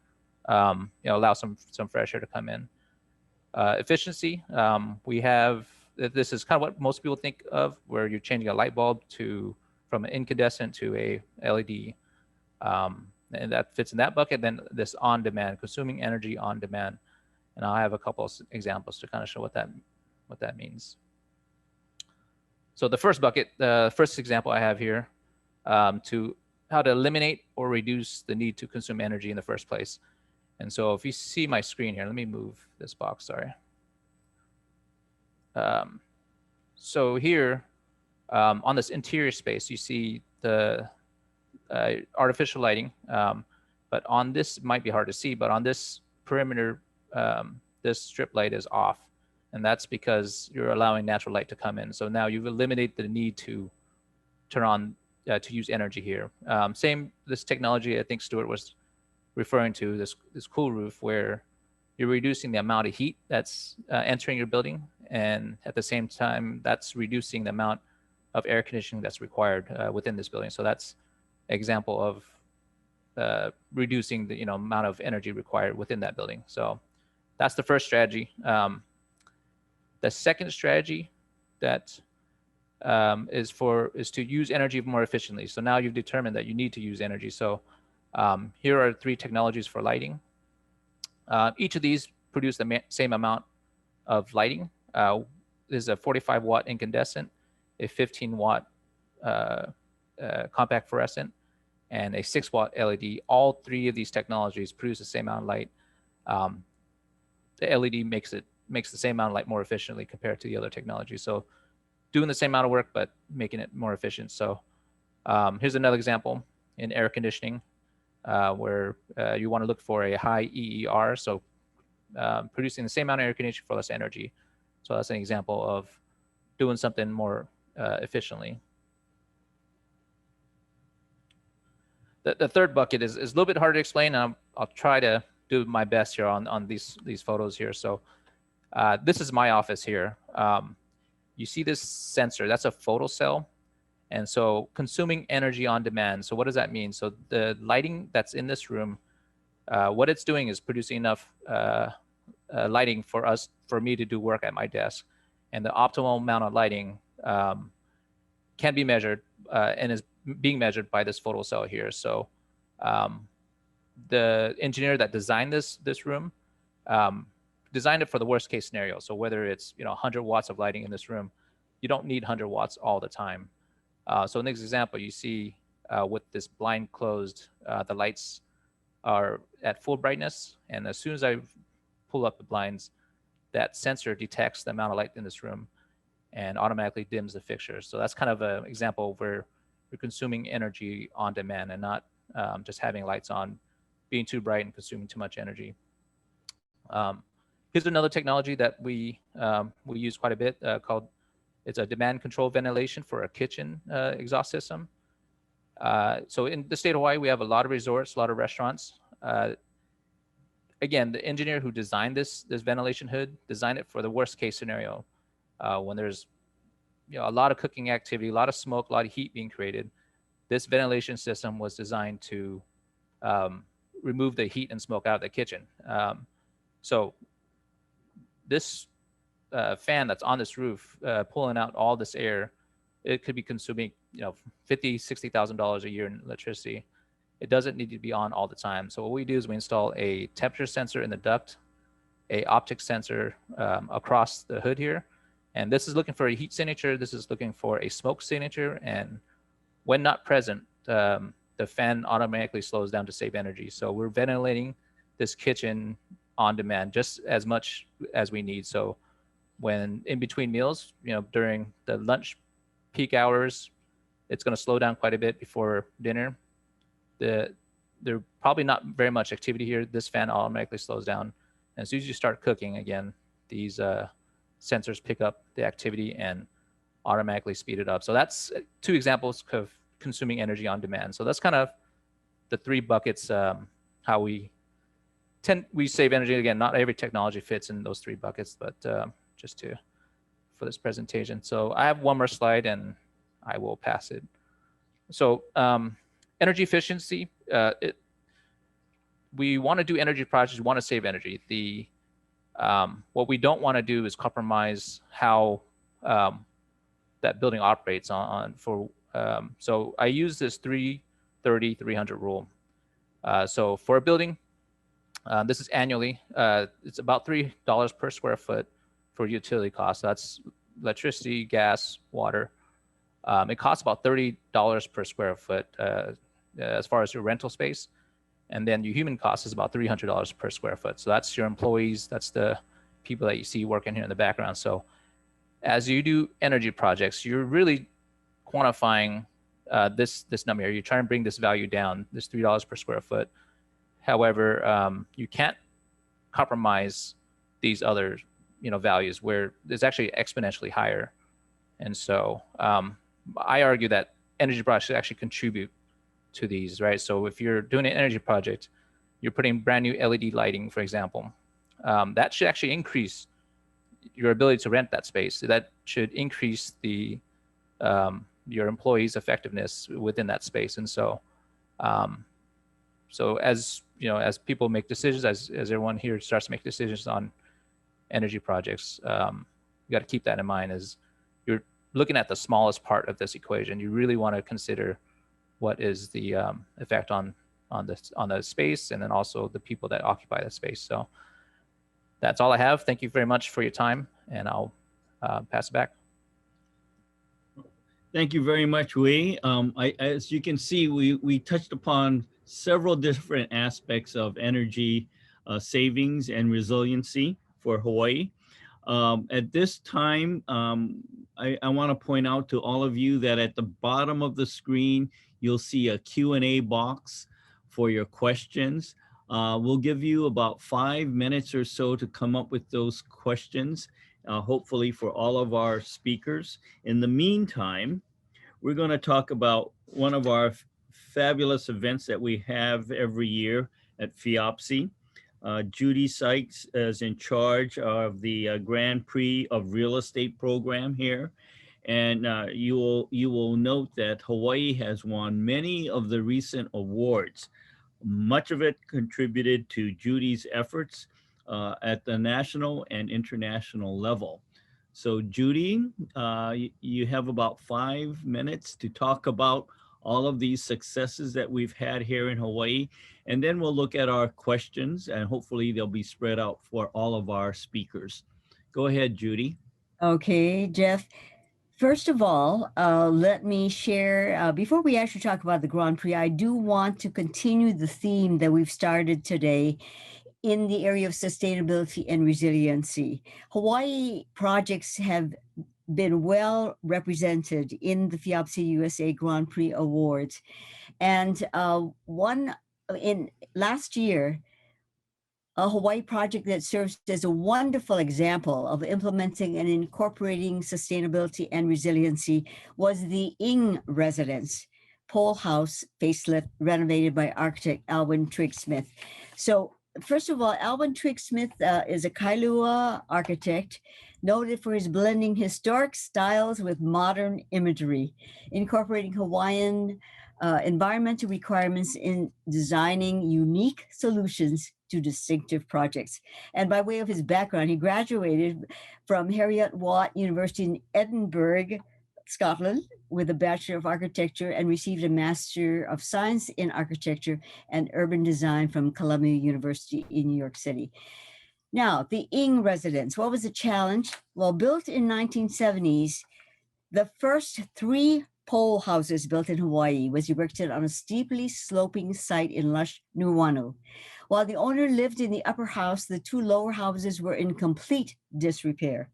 allow some fresh air to come in. Efficiency, we have, this is kind of what most people think of, where you're changing a light bulb from an incandescent to a LED. And that fits in that bucket. Then this on demand, consuming energy on demand. And I'll have a couple of examples to kind of show what that means. So the first bucket, the first example I have here, to how to eliminate or reduce the need to consume energy in the first place. And so if you see my screen here, let me move this box, sorry. So here on this interior space, you see the artificial lighting, but on this, it might be hard to see, but on this perimeter, this strip light is off. And that's because you're allowing natural light to come in. So now you've eliminated the need to turn on, to use energy here. This technology I think Stuart was referring to, this cool roof, where you're reducing the amount of heat that's entering your building. And at the same time, that's reducing the amount of air conditioning that's required within this building. So that's an example of reducing the amount of energy required within that building. So that's the first strategy. The second strategy that is to use energy more efficiently. So now you've determined that you need to use energy. So here are 3 technologies for lighting. Each of these produce the same amount of lighting. There's a 45 watt incandescent, a 15 watt compact fluorescent, and a 6 watt LED. All three of these technologies produce the same amount of light. The LED makes the same amount of light more efficiently compared to the other technology. So doing the same amount of work, but making it more efficient. So here's another example in air conditioning where you want to look for a high EER. So producing the same amount of air conditioning for less energy. So that's an example of doing something more efficiently. The third bucket is a little bit harder to explain, and I'll try to do my best here on these photos here. So this is my office here. You see this sensor, that's a photocell. And so consuming energy on demand. So what does that mean? So the lighting that's in this room, what it's doing is producing enough lighting for me to do work at my desk. And the optimal amount of lighting can be measured and is being measured by this photocell here. So the engineer that designed this room designed it for the worst case scenario. So whether it's 100 watts of lighting in this room, you don't need 100 watts all the time. So in this example, you see with this blind closed, the lights are at full brightness. And as soon as I pull up the blinds, that sensor detects the amount of light in this room and automatically dims the fixtures. So that's kind of an example where you're consuming energy on demand and not just having lights on, being too bright and consuming too much energy. Here's another technology that we use quite a bit it's a demand control ventilation for a kitchen exhaust system. So in the state of Hawaii, we have a lot of resorts, a lot of restaurants. Again, the engineer who designed this ventilation hood designed it for the worst case scenario when there's a lot of cooking activity, a lot of smoke, a lot of heat being created. This ventilation system was designed to remove the heat and smoke out of the kitchen. So this fan that's on this roof, pulling out all this air, it could be consuming, $50,000, $60,000 a year in electricity. It doesn't need to be on all the time. So what we do is we install a temperature sensor in the duct, a optic sensor across the hood here. And this is looking for a heat signature. This is looking for a smoke signature. And when not present, the fan automatically slows down to save energy. So we're ventilating this kitchen on demand just as much as we need. So when in between meals, during the lunch peak hours, it's going to slow down quite a bit before dinner. There's probably not very much activity here. This fan automatically slows down. And as soon as you start cooking again, these sensors pick up the activity and automatically speed it up. So that's two examples of consuming energy on demand. So that's kind of the three buckets, how we save energy. Again, not every technology fits in those three buckets, but just for this presentation. So I have one more slide and I will pass it. So energy efficiency, we want to do energy projects, we want to save energy. What we don't want to do is compromise how that building operates so I use this 330-300 rule. So for a building, this is annually, it's about $3 per square foot for utility costs. That's electricity, gas, water. It costs about $30 per square foot as far as your rental space. And then your human cost is about $300 per square foot. So that's your employees, that's the people that you see working here in the background. So as you do energy projects, you're really quantifying this number here. You're trying to bring this value down, this $3 per square foot. However, you can't compromise these other values where it's actually exponentially higher. And so I argue that energy projects should actually contribute to these, right? So if you're doing an energy project, you're putting brand new LED lighting, for example, that should actually increase your ability to rent that space. That should increase your employees' effectiveness within that space. And so, so as people make decisions, as everyone here starts to make decisions on energy projects, you got to keep that in mind as you're looking at the smallest part of this equation. You really want to consider what is the effect on the space, and then also the people that occupy the space. So That's all I have. Thank you very much for your time, and I'll pass it back. Thank you very much, Wei. As you can see, we touched upon several different aspects of energy savings and resiliency for Hawaii. At this time, I want to point out to all of you that at the bottom of the screen, you'll see a Q&A box for your questions. We'll give you about 5 minutes or so to come up with those questions, hopefully for all of our speakers. In the meantime, we're going to talk about one of our fabulous events that we have every year at FIABCI. Judy Sykes is in charge of the Grand Prix of Real Estate program here. And you will note that Hawaii has won many of the recent awards. Much of it contributed to Judy's efforts at the national and international level. So Judy, you have about 5 minutes to talk about all of these successes that we've had here in Hawaii. And then we'll look at our questions, and hopefully they'll be spread out for all of our speakers. Go ahead, Judy. Okay, Jeff. First of all, let me share, before we actually talk about the Grand Prix, I do want to continue the theme that we've started today in the area of sustainability and resiliency. Hawaii projects have been well represented in the FIABCI USA Grand Prix Awards. And last year, a Hawaii project that serves as a wonderful example of implementing and incorporating sustainability and resiliency was the Ing residence, pole house facelift renovated by architect Alwyn Trigg-Smith. So first of all, Alwyn Trigg-Smith is a Kailua architect noted for his blending historic styles with modern imagery, incorporating Hawaiian environmental requirements in designing unique solutions to distinctive projects. And by way of his background, he graduated from Heriot-Watt University in Edinburgh, Scotland, with a Bachelor of Architecture, and received a Master of Science in Architecture and Urban Design from Columbia University in New York City. Now, the Ing residence, what was the challenge? Well, built in 1970s, the first 3 pole houses built in Hawaii was erected on a steeply sloping site in lush Nuuanu. While the owner lived in the upper house, the 2 lower houses were in complete disrepair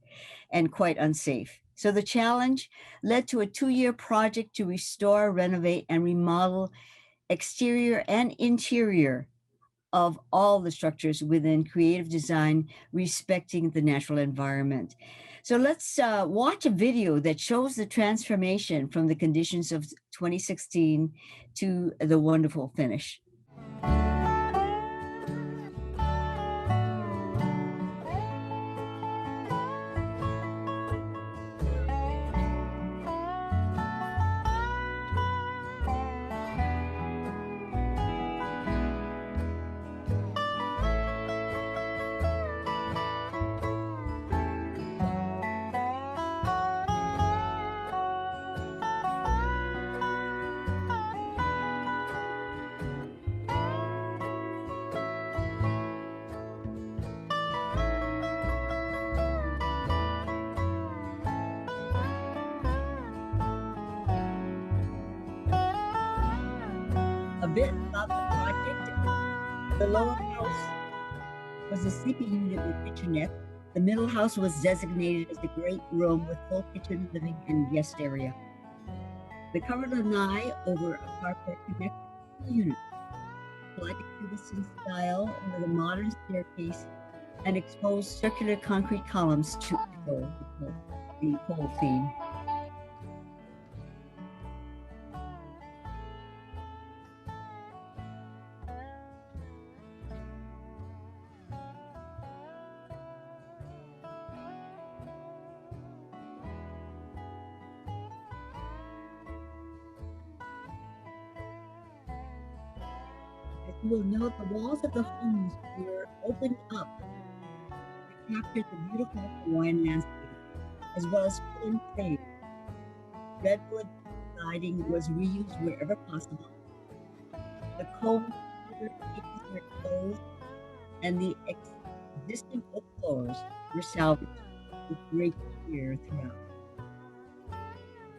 and quite unsafe. So the challenge led to a 2-year project to restore, renovate, and remodel exterior and interior of all the structures within creative design, respecting the natural environment. So let's watch a video that shows the transformation from the conditions of 2016 to the wonderful finish. A bit about the project. The lower house was a sleeping unit with kitchenette. The middle house was designated as the great room with full kitchen, living, and guest area. The covered lanai over a carport connected to the unit, like a cubicin style with a modern staircase and exposed circular concrete columns to echo the pole theme. As you will note, the walls of the homes were opened up to capture the beautiful Hawaiian landscape, as well as put in frame. Redwood siding was reused wherever possible. The cove cages were closed, and the existing oak floors were salvaged with great care throughout.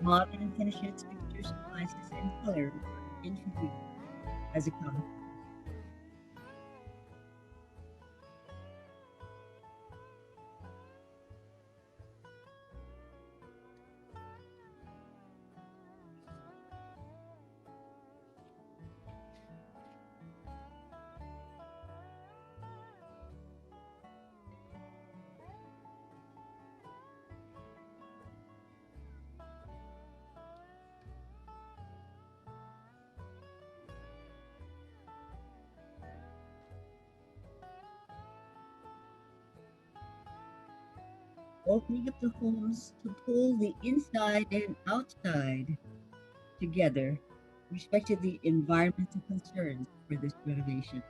Modern and finished fixtures, appliances, and color were introduced as a common. Opening up the homes to pull the inside and outside together, respected the environmental concerns for this renovation.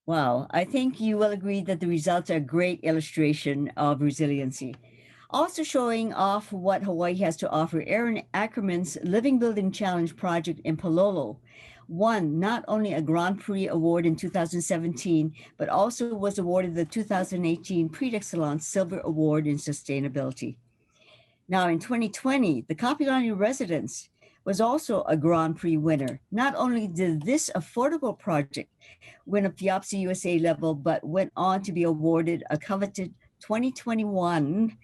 Wow, I think you will agree that the results are a great illustration of resiliency. Also showing off what Hawaii has to offer, Aaron Ackerman's Living Building Challenge project in Palolo won not only a Grand Prix award in 2017, but also was awarded the 2018 Prix d'Excellence Silver Award in Sustainability. Now in 2020, the Kapiolani residence was also a Grand Prix winner. Not only did this affordable project win a FIABCI USA level, but went on to be awarded a coveted 2021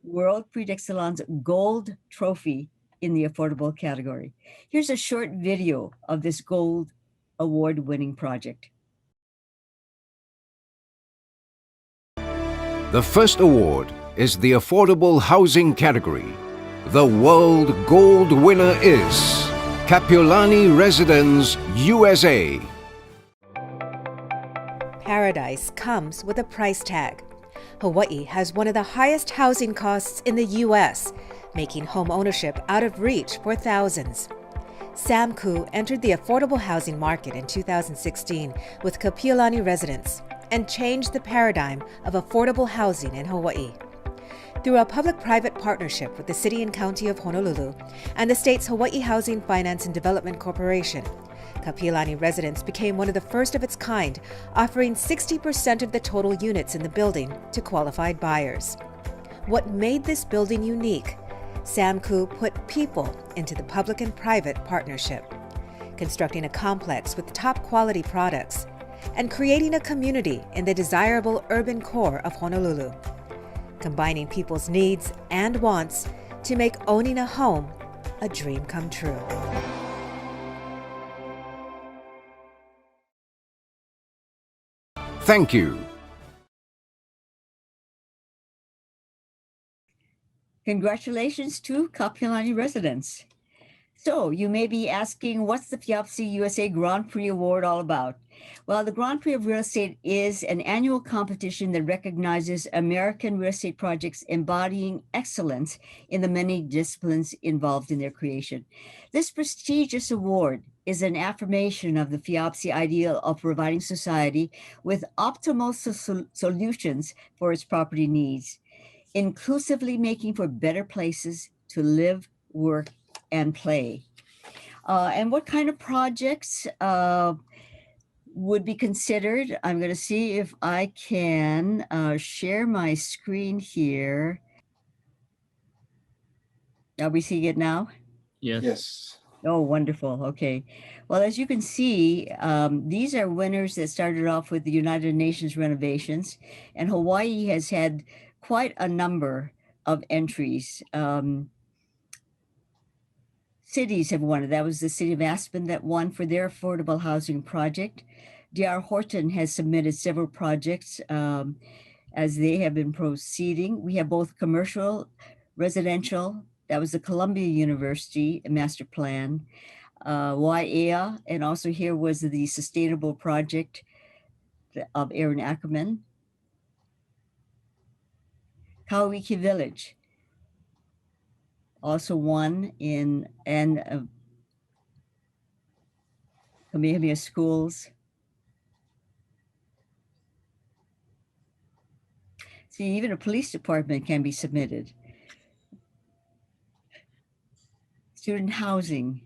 World Prix d'Excellence Gold Trophy in the affordable category. Here's a short video of this Gold Award-winning project. The first award is the affordable housing category. The World Gold winner is Kapiolani Residence, USA. Paradise comes with a price tag. Hawaii has one of the highest housing costs in the U.S., making home ownership out of reach for thousands. Sam Koo entered the affordable housing market in 2016 with Kapiolani Residence and changed the paradigm of affordable housing in Hawaii. Through a public-private partnership with the City and County of Honolulu and the state's Hawaii Housing Finance and Development Corporation, Kapiolani Residence became one of the first of its kind, offering 60% of the total units in the building to qualified buyers. What made this building unique? Sam Koo put people into the public and private partnership, constructing a complex with top quality products and creating a community in the desirable urban core of Honolulu, combining people's needs and wants to make owning a home a dream come true. Thank you. Congratulations to Kapiolani residents. So you may be asking, what's the FIABCI USA Grand Prix Award all about? Well, the Grand Prix of Real Estate is an annual competition that recognizes American real estate projects embodying excellence in the many disciplines involved in their creation. This prestigious award is an affirmation of the FIABCI ideal of providing society with optimal solutions for its property needs, inclusively making for better places to live, work, and play. And what kind of projects would be considered? I'm going to see if I can share my screen here. Are we seeing it now? Yes. Yes. Oh, wonderful. Okay. Well, as you can see, these are winners that started off with the United Nations renovations, and Hawaii has had quite a number of entries. Cities have won. That was the city of Aspen that won for their affordable housing project. D.R. Horton has submitted several projects as they have been proceeding. We have both commercial, residential. That was the Columbia University master plan, YAIA, and also here was the sustainable project of Aaron Ackerman. Kauiki Village also won in, and Kamehameha Schools. See, even a police department can be submitted. Student housing,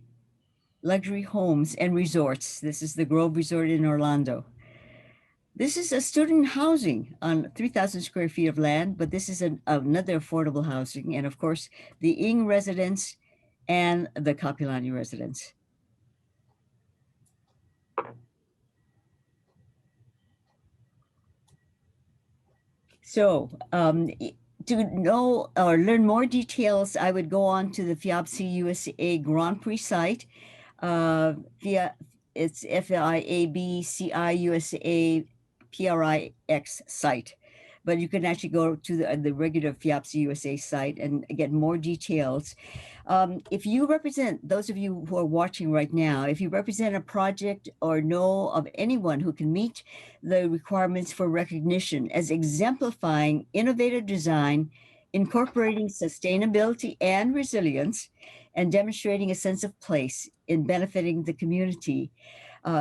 luxury homes and resorts. This is the Grove Resort in Orlando. This is a student housing on 3,000 square feet of land, but this is another affordable housing. And of course, the Ing residence and the Capilani residence. So to know or learn more details, I would go on to the FIABCI USA Grand Prix site. It's FIABCI USA PRIX site. But you can actually go to the regular FIABCI USA site and get more details. If you represent, those of you who are watching right now, if you represent a project or know of anyone who can meet the requirements for recognition as exemplifying innovative design, incorporating sustainability and resilience, and demonstrating a sense of place in benefiting the community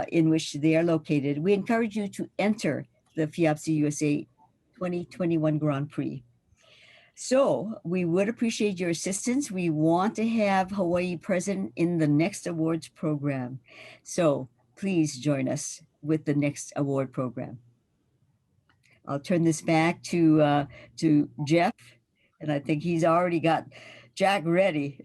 in which they are located, we encourage you to enter the FIABCI USA 2021 Grand Prix. So we would appreciate your assistance. We want to have Hawaii present in the next awards program. So please join us with the next award program. I'll turn this back to Jeff, and I think he's already got Jack ready.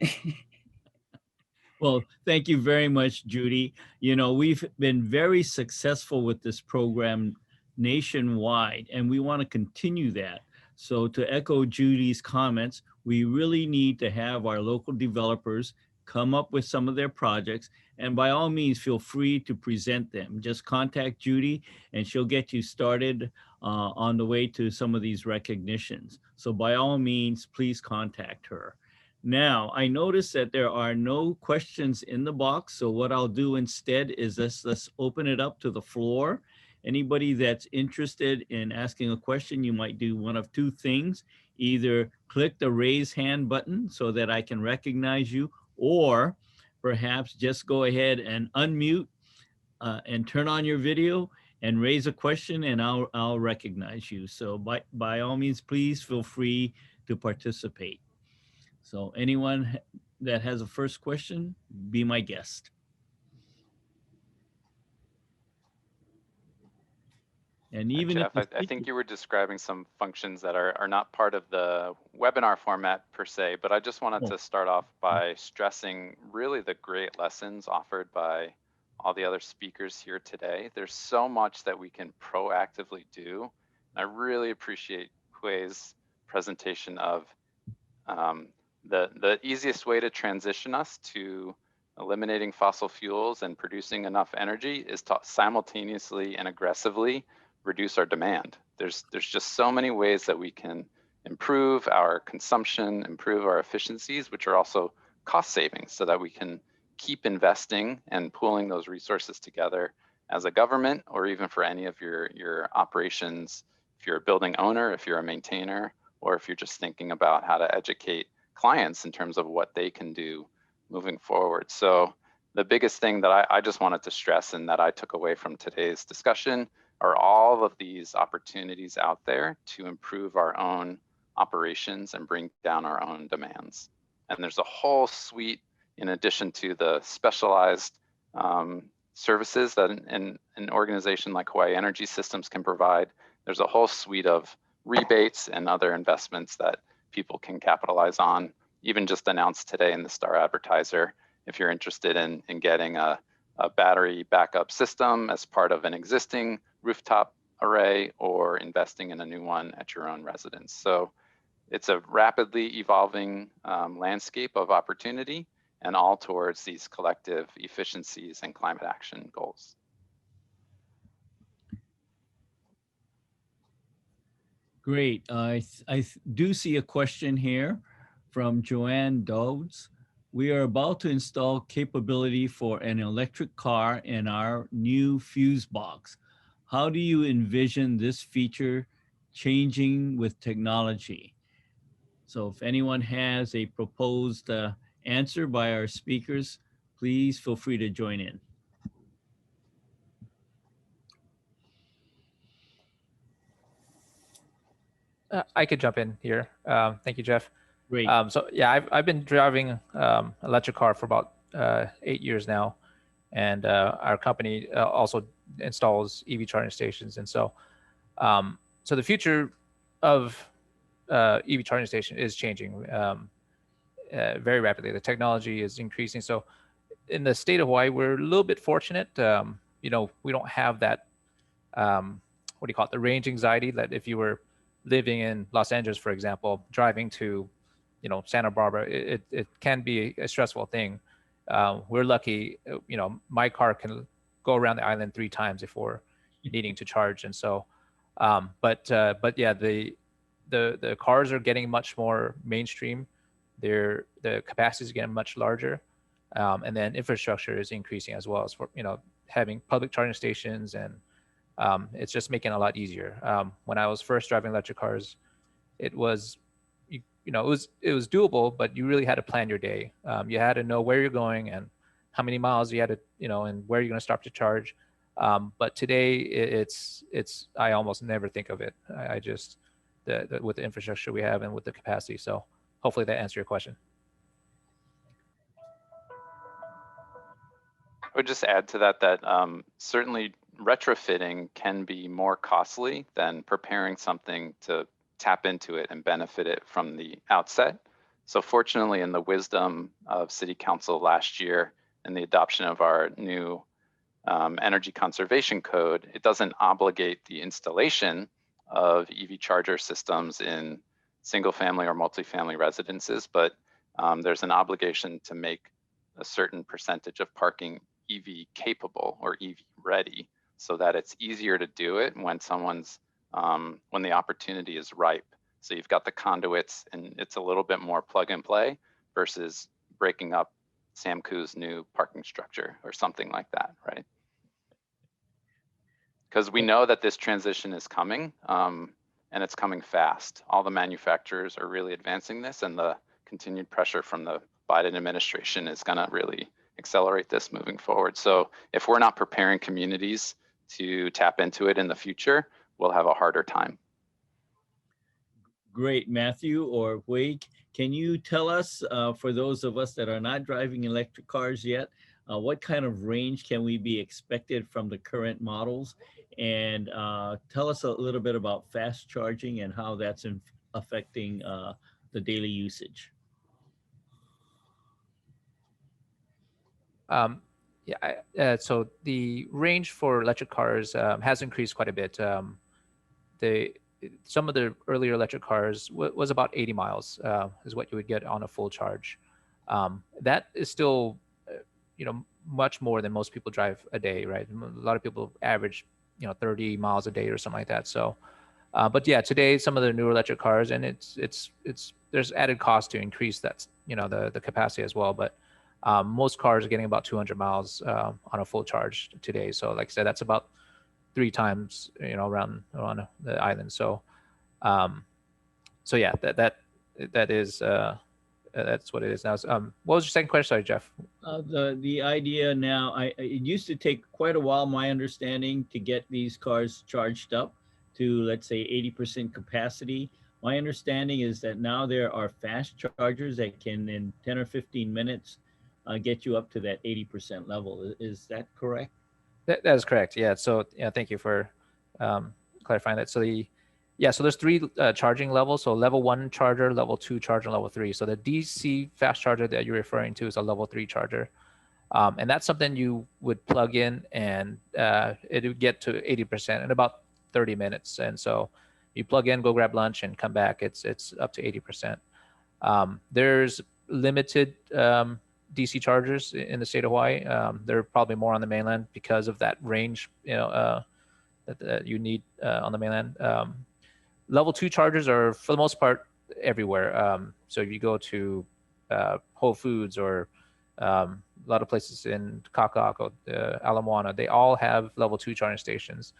Well, thank you very much, Judy. You know, we've been very successful with this program nationwide, and we want to continue that. So to echo Judy's comments, we really need to have our local developers come up with some of their projects, and by all means, feel free to present them. Just contact Judy and she'll get you started on the way to some of these recognitions. So by all means, please contact her. Now, I notice that there are no questions in the box. So what I'll do instead is let's open it up to the floor. Anybody that's interested in asking a question, you might do one of two things. Either click the raise hand button so that I can recognize you, or perhaps just go ahead and unmute and turn on your video and raise a question, and I'll recognize you. So by all means, please feel free to participate. So anyone that has a first question, be my guest. And even Jeff, I think you were describing some functions that are not part of the webinar format per se, but I just wanted to start off by stressing really the great lessons offered by all the other speakers here today. There's so much that we can proactively do. I really appreciate Hui's presentation of the easiest way to transition us to eliminating fossil fuels and producing enough energy is to simultaneously and aggressively reduce our demand. There's just so many ways that we can improve our consumption, improve our efficiencies, which are also cost savings, so that we can keep investing and pooling those resources together as a government, or even for any of your operations, if you're a building owner, if you're a maintainer, or if you're just thinking about how to educate clients in terms of what they can do moving forward. So the biggest thing that I just wanted to stress and that I took away from today's discussion are all of these opportunities out there to improve our own operations and bring down our own demands. And there's a whole suite, in addition to the specialized services that an organization like Hawaii Energy Systems can provide. There's a whole suite of rebates and other investments that people can capitalize on, even just announced today in the Star Advertiser. If you're interested in getting a battery backup system as part of an existing rooftop array, or investing in a new one at your own residence. So it's a rapidly evolving landscape of opportunity, and all towards these collective efficiencies and climate action goals. Great. I do see a question here from Joanne Dodds. We are about to install capability for an electric car in our new fuse box. How do you envision this feature changing with technology? So if anyone has a proposed answer by our speakers, please feel free to join in. I could jump in here. Thank you, Jeff. Great. So yeah, I've been driving electric car for about 8 years now, and our company also installs EV charging stations. And so, so the future of EV charging station is changing very rapidly. The technology is increasing. So in the state of Hawaii, we're a little bit fortunate. You know, we don't have that, what do you call it, the range anxiety that if you were living in Los Angeles, for example, driving to, you know, Santa Barbara, it can be a stressful thing. We're lucky, you know, my car can go around the island 3 times before needing to charge. And so, but yeah, the cars are getting much more mainstream. The capacity is getting much larger. And then infrastructure is increasing as well as for, you know, having public charging stations, and it's just making it a lot easier. When I was first driving electric cars, it was, you know, it was doable, but you really had to plan your day. You had to know where you're going and how many miles you had to, you know, and where you're going to stop to charge. But today it's I almost never think of it. I just with the infrastructure we have and with the capacity. So hopefully that answered your question. I would just add to that that certainly retrofitting can be more costly than preparing something to tap into it and benefit it from the outset. So fortunately, in the wisdom of City Council last year and the adoption of our new energy conservation code, it doesn't obligate the installation of EV charger systems in single family or multifamily residences, but there's an obligation to make a certain percentage of parking EV capable or EV ready, so that it's easier to do it when someone's when the opportunity is ripe. So you've got the conduits, and it's a little bit more plug and play versus breaking up Samku's new parking structure or something like that, right? Because we know that this transition is coming, and it's coming fast. All the manufacturers are really advancing this, and the continued pressure from the Biden administration is going to really accelerate this moving forward. So if we're not preparing communities to tap into it in the future, we'll have a harder time. Great. Matthew or Wade, can you tell us, for those of us that are not driving electric cars yet, what kind of range can we be expected from the current models? And tell us a little bit about fast charging and how that's affecting the daily usage. Yeah, so the range for electric cars has increased quite a bit. Some of the earlier electric cars was about 80 miles is what you would get on a full charge. That is still, you know, much more than most people drive a day, right? A lot of people average, you know, 30 miles a day or something like that. So, but yeah, today some of the newer electric cars, and it's there's added cost to increase that, you know, the capacity as well. But most cars are getting about 200 miles on a full charge today. So like I said, that's about 3 times, you know, around the island. So, so yeah, that is that's what it is now. What was your second question? Sorry, Jeff. The idea now, it used to take quite a while, my understanding, to get these cars charged up to, let's say, 80% capacity. My understanding is that now there are fast chargers that can, in 10 or 15 minutes, get you up to that 80% level. Is that correct? That is correct. Yeah. So yeah, thank you for clarifying that. So so there's 3 charging levels. So level 1 charger, level 2 charger, and level 3. So the DC fast charger that you're referring to is a level 3 charger. And that's something you would plug in, and it would get to 80% in about 30 minutes. And so you plug in, go grab lunch, and come back. It's up to 80%. There's limited DC chargers in the state of Hawaii. They're probably more on the mainland because of that range, you know, that you need on the mainland. Level 2 chargers are, for the most part, everywhere. So if you go to Whole Foods or a lot of places in Kaka'ako, Ala Moana, they all have level 2 charging stations.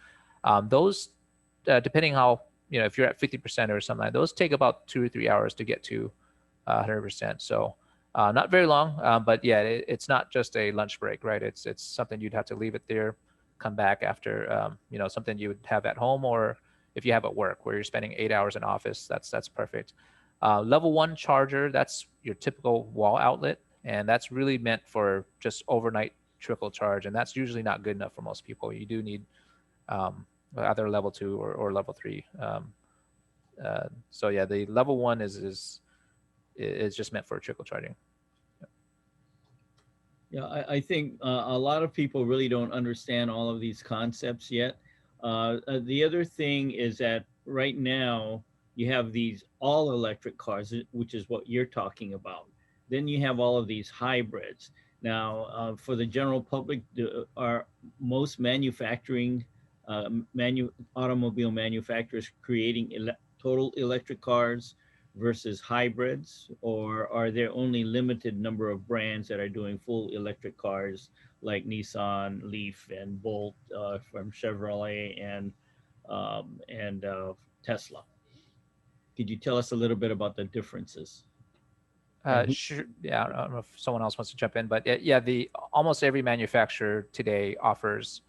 Those, depending how, you know, if you're at 50% or something, those take about 2 or 3 hours to get to 100%. So not very long, but yeah, it's not just a lunch break, right? It's something you'd have to leave it there, come back after, you know, something you would have at home, or if you have at work where you're spending 8 hours in office, that's perfect. Level 1 charger, that's your typical wall outlet, and that's really meant for just overnight trickle charge, and that's usually not good enough for most people. You do need either level 2 or level 3. So yeah, the level 1 is just meant for trickle charging. Yeah, I think a lot of people really don't understand all of these concepts yet. The other thing is that right now you have these all electric cars, which is what you're talking about. Then you have all of these hybrids. Now, for the general public, are most manufacturing, automobile manufacturers creating total electric cars versus hybrids, or are there only limited number of brands that are doing full electric cars like Nissan, Leaf, and Bolt from Chevrolet and Tesla? Could you tell us a little bit about the differences? Sure. Yeah, I don't know if someone else wants to jump in, but yeah, almost every manufacturer today offers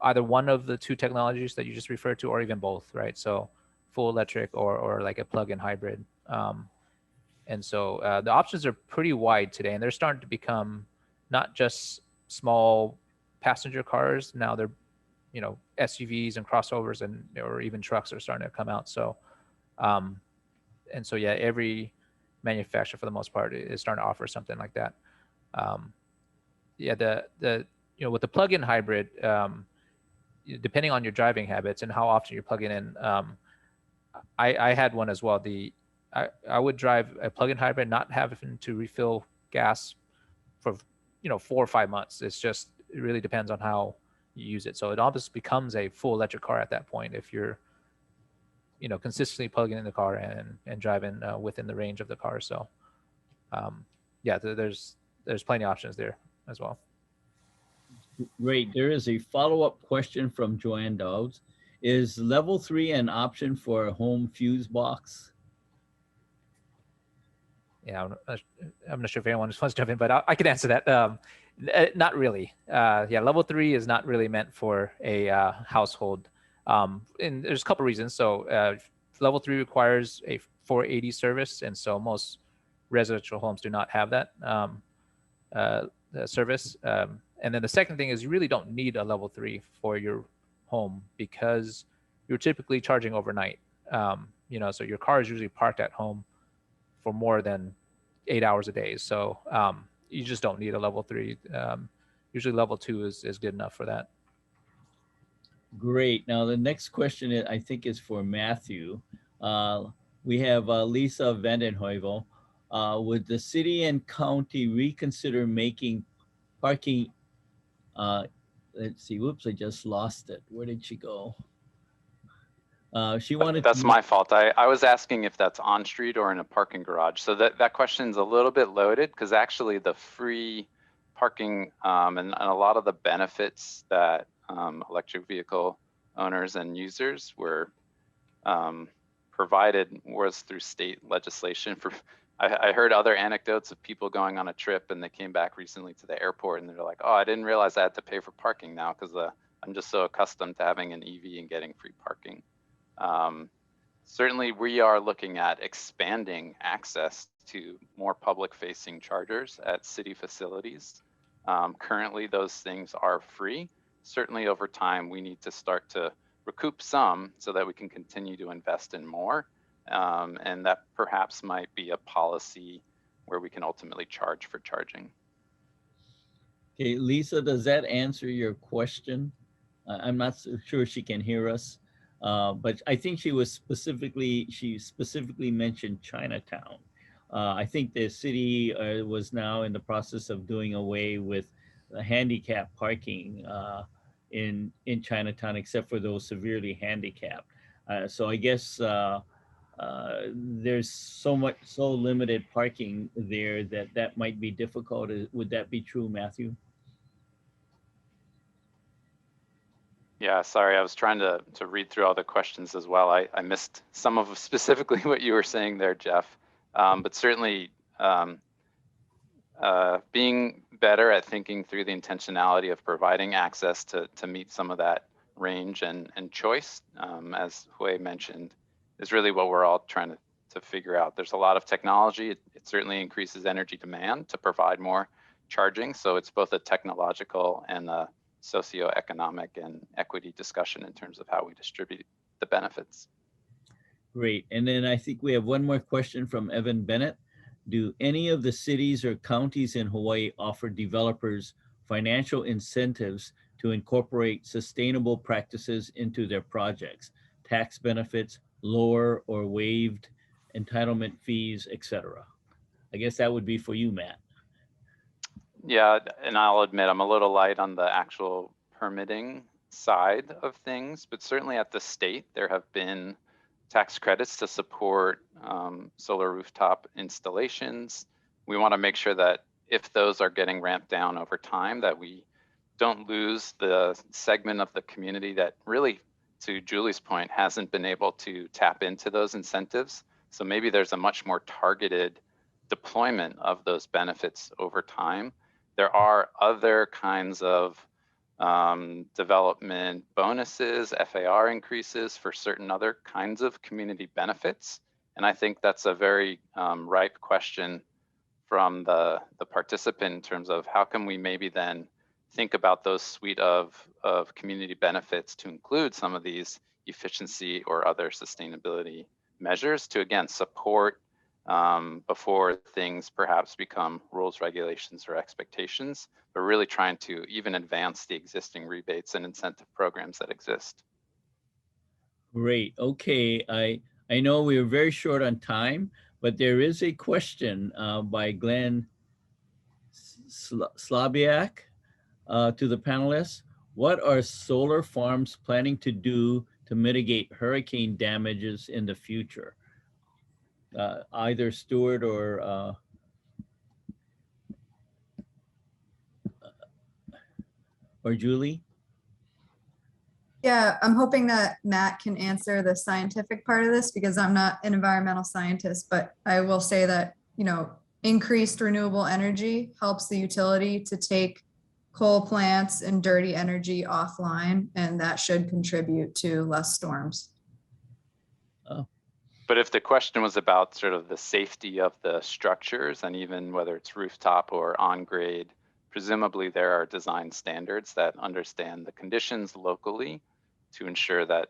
either one of the two technologies that you just referred to, or even both, right? So full electric or like a plug-in hybrid. And so the options are pretty wide today, and they're starting to become not just small passenger cars. Now they're, SUVs and crossovers or even trucks are starting to come out. So, and so yeah, every manufacturer for the most part is starting to offer something like that. Yeah, with the plug-in hybrid, depending on your driving habits and how often you're plugging in, I had one as well. I would drive a plug-in hybrid, not having to refill gas for 4 or 5 months. It really depends on how you use it. So it almost becomes a full electric car at that point if you're consistently plugging in the car and driving within the range of the car. So yeah, there's plenty of options there as well. Great. There is a follow-up question from Joanne Dowds. Is level 3 an option for a home fuse box? Yeah, I'm not sure if anyone wants to jump in, but I could answer that. Not really. Yeah, level 3 is not really meant for a household. And there's a couple reasons. So level 3 requires a 480 service, and so most residential homes do not have that service. And then the second thing is you really don't need a level 3 for your home because you're typically charging overnight. So your car is usually parked at home for more than 8 hours a day. So you just don't need a level 3. Usually level 2 is good enough for that. Great. Now the next question I think is for Matthew. We have Lisa Vandenheuvel. Would the city and county reconsider making parking, let's see, whoops, I just lost it. Where did she go? She wanted That's my fault. I was asking if that's on street or in a parking garage. So that question's a little bit loaded because actually the free parking and a lot of the benefits that electric vehicle owners and users were provided was through state legislation. I heard other anecdotes of people going on a trip and they came back recently to the airport and they're like, oh, I didn't realize I had to pay for parking now because I'm just so accustomed to having an EV and getting free parking. Certainly we are looking at expanding access to more public-facing chargers at city facilities. Currently those things are free. Certainly over time we need to start to recoup some so that we can continue to invest in more. And that perhaps might be a policy where we can ultimately charge for charging. Okay, Lisa, does that answer your question? I'm not so sure she can hear us, but I think she specifically mentioned Chinatown. I think the city was now in the process of doing away with handicap parking in Chinatown, except for those severely handicapped. So I guess there's so limited parking there that might be difficult. Would that be true, Matthew? Yeah, sorry, I was trying to read through all the questions as well. I missed some of specifically what you were saying there, Jeff. But certainly being better at thinking through the intentionality of providing access to meet some of that range and choice, as Hui mentioned, is really what we're all trying to figure out. There's a lot of technology. It certainly increases energy demand to provide more charging. So it's both a technological and a socioeconomic and equity discussion in terms of how we distribute the benefits. Great. And then I think we have one more question from Evan Bennett. Do any of the cities or counties in Hawaii offer developers financial incentives to incorporate sustainable practices into their projects, tax benefits, lower or waived entitlement fees, etc.? I guess that would be for you, Matt. Yeah, and I'll admit I'm a little light on the actual permitting side of things, but certainly at the state, there have been tax credits to support solar rooftop installations. We want to make sure that if those are getting ramped down over time, that we don't lose the segment of the community that really, to Julie's point, hasn't been able to tap into those incentives. So maybe there's a much more targeted deployment of those benefits over time. There are other kinds of development bonuses, FAR increases for certain other kinds of community benefits. And I think that's a very ripe question from the participant in terms of how can we maybe then think about those suite of community benefits to include some of these efficiency or other sustainability measures to, again, support before things perhaps become rules, regulations, or expectations, but really trying to even advance the existing rebates and incentive programs that exist. Great. Okay. I know we are very short on time, but there is a question by Glenn Slabiak to the panelists. What are solar farms planning to do to mitigate hurricane damages in the future? Either Stuart or Julie? Yeah, I'm hoping that Matt can answer the scientific part of this because I'm not an environmental scientist, but I will say that, increased renewable energy helps the utility to take coal plants and dirty energy offline, and that should contribute to less storms. Oh. But if the question was about sort of the safety of the structures and even whether it's rooftop or on grade, presumably there are design standards that understand the conditions locally to ensure that,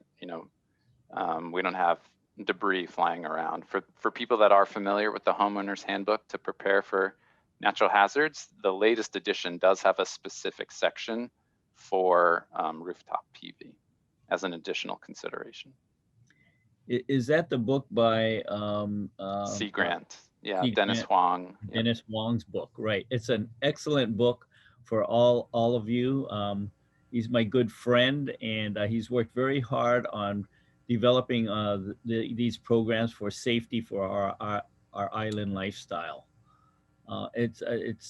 we don't have debris flying around. For people that are familiar with the homeowner's handbook to prepare for natural hazards, the latest edition does have a specific section for rooftop PV as an additional consideration. Is that the book by Sea Grant? Yeah, Sea Dennis Grant. Huang. Dennis Huang's book, right? It's an excellent book for all of you. He's my good friend, and he's worked very hard on developing these programs for safety for our island lifestyle. It's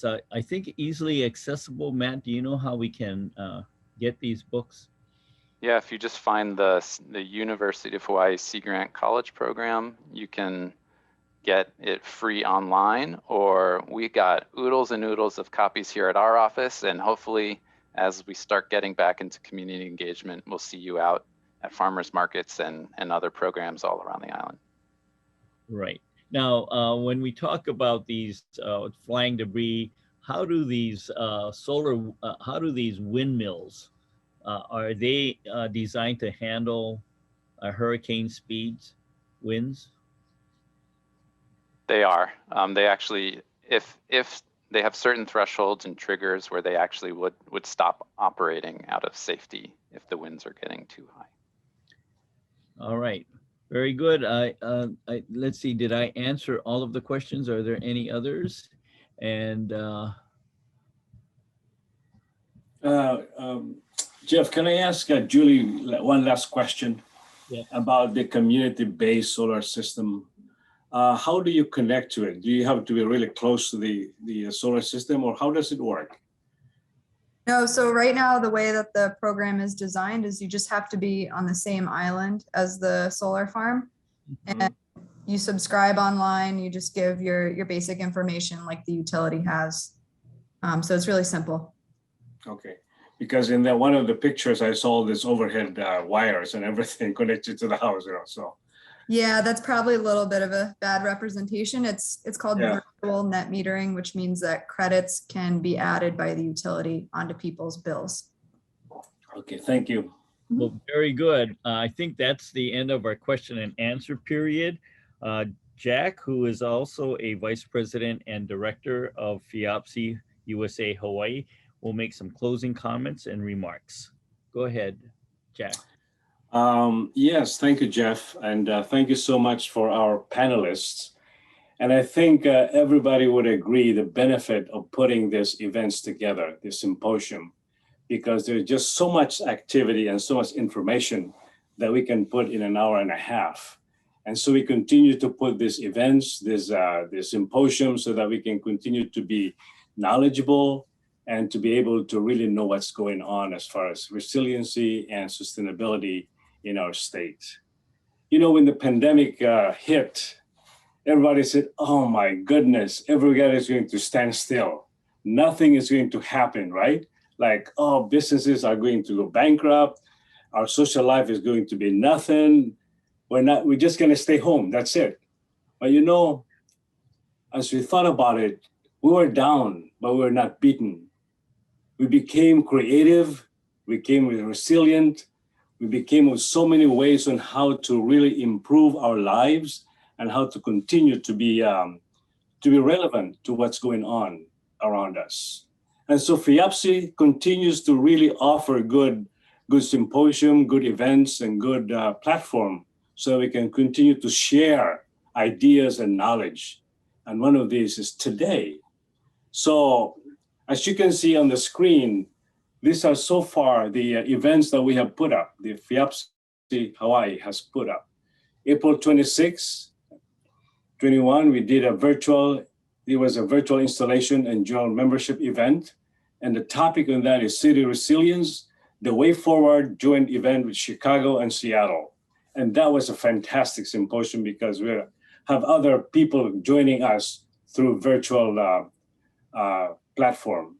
I think easily accessible. Matt, do you know how we can get these books? Yeah, if you just find the University of Hawaii Sea Grant College program, you can get it free online, or we got oodles and oodles of copies here at our office, and hopefully as we start getting back into community engagement, we'll see you out at farmers markets and other programs all around the island. Right. Now, when we talk about these flying debris, how do these how do these windmills, are they designed to handle hurricane speeds, winds? They are. They actually, if they have certain thresholds and triggers where they actually would stop operating out of safety if the winds are getting too high. All right. Very good. Let's see, did I answer all of the questions? Are there any others? And Jeff, can I ask Julie one last question about the community-based solar system? How do you connect to it? Do you have to be really close to the solar system, or how does it work? No, so right now, the way that the program is designed is you just have to be on the same island as the solar farm. Mm-hmm. And you subscribe online, you just give your basic information like the utility has. So it's really simple. Okay. because in one of the pictures I saw this overhead wires and everything connected to the house, so. Yeah, that's probably a little bit of a bad representation. It's called Yeah. virtual net metering, which means that credits can be added by the utility onto people's bills. Okay, thank you. Well, very good. I think that's the end of our question and answer period. Jack, who is also a vice president and director of FIABCI USA Hawaii, will make some closing comments and remarks. Go ahead, Jack. Yes, thank you, Jeff. And thank you so much for our panelists. And I think everybody would agree the benefit of putting these events together, this symposium, because there's just so much activity and so much information that we can put in an hour and a half. And so we continue to put these events, this symposium, so that we can continue to be knowledgeable and to be able to really know what's going on as far as resiliency and sustainability in our state. You know, when the pandemic hit, everybody said, oh my goodness, everybody is going to stand still. Nothing is going to happen, right? Like, oh, businesses are going to go bankrupt. Our social life is going to be nothing. We're just going to stay home. That's it. But you know, as we thought about it, we were down, but we were not beaten. We became creative. We became resilient. We became with so many ways on how to really improve our lives and how to continue to be relevant to what's going on around us. And so FIABCI continues to really offer good symposium, good events, and good platform so we can continue to share ideas and knowledge. And one of these is today. So as you can see on the screen, these are so far the events that we have put up, the FIABCI Hawaii has put up. April 26, 21, we did there was a virtual installation and general membership event. And the topic on that is City Resilience, the Way Forward joint event with Chicago and Seattle. And that was a fantastic symposium because we have other people joining us through virtual platform.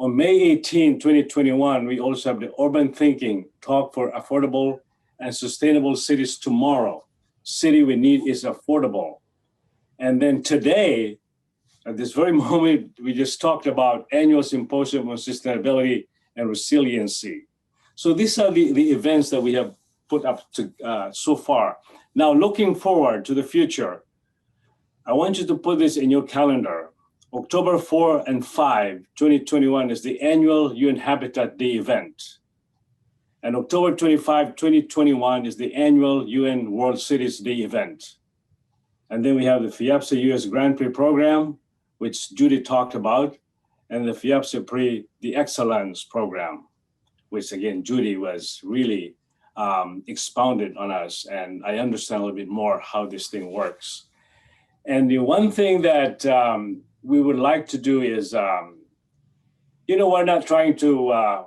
On May 18, 2021, we also have the Urban Thinking Talk for Affordable and Sustainable Cities Tomorrow. City we need is affordable. And then today, at this very moment, we just talked about annual symposium on sustainability and resiliency. So these are the events that we have put up so far. Now, looking forward to the future, I want you to put this in your calendar. October 4 and 5, 2021 is the annual UN Habitat Day event. And October 25, 2021 is the annual UN World Cities Day event. And then we have the FIABCI US Grand Prix program, which Judy talked about, and the FIABCI Prix, the Excellence program, which again, Judy was really expounded on us. And I understand a little bit more how this thing works. And the one thing that we would like to do is, we're not trying to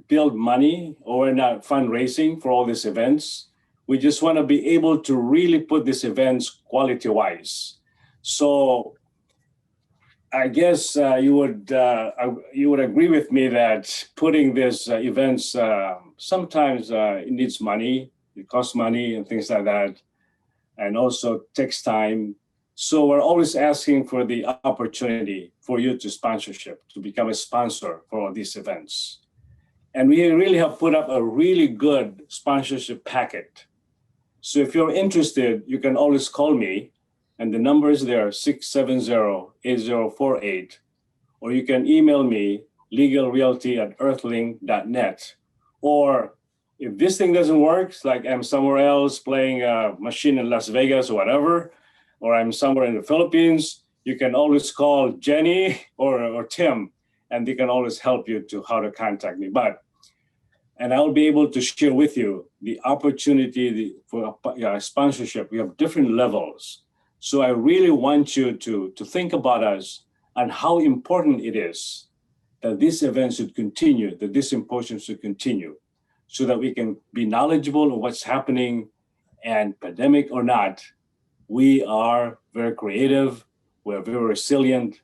build money or we're not fundraising for all these events. We just want to be able to really put these events quality-wise. So I guess you would agree with me that putting these events, sometimes it needs money, it costs money and things like that, and also takes time. So we're always asking for the opportunity for you to become a sponsor for all these events. And we really have put up a really good sponsorship packet. So if you're interested, you can always call me, and the number is there, 670-8048, or you can email me, legalrealty@earthlink.net. Or if this thing doesn't work, like I'm somewhere else playing a machine in Las Vegas or whatever, or I'm somewhere in the Philippines, you can always call Jenny or Tim, and they can always help you to how to contact me. And I'll be able to share with you the opportunity for sponsorship. We have different levels. So I really want you to think about us and how important it is that this event should continue, that this symposium should continue, so that we can be knowledgeable of what's happening. And pandemic or not, we are very creative, we're very resilient,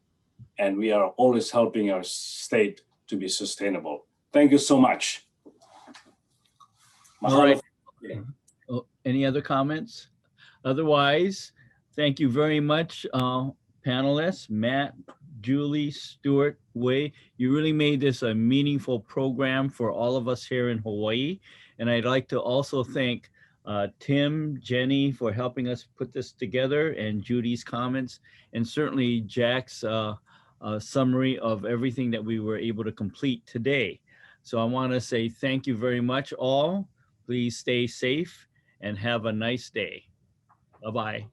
and we are always helping our state to be sustainable. Thank you so much. All right. Mahalo. Oh, any other comments? Otherwise, thank you very much, panelists, Matt, Julie, Stuart, Wei. You really made this a meaningful program for all of us here in Hawaii. And I'd like to also thank Tim, Jenny for helping us put this together, and Judy's comments, and certainly Jack's summary of everything that we were able to complete today. So I want to say thank you very much all. Please stay safe and have a nice day. Bye-bye.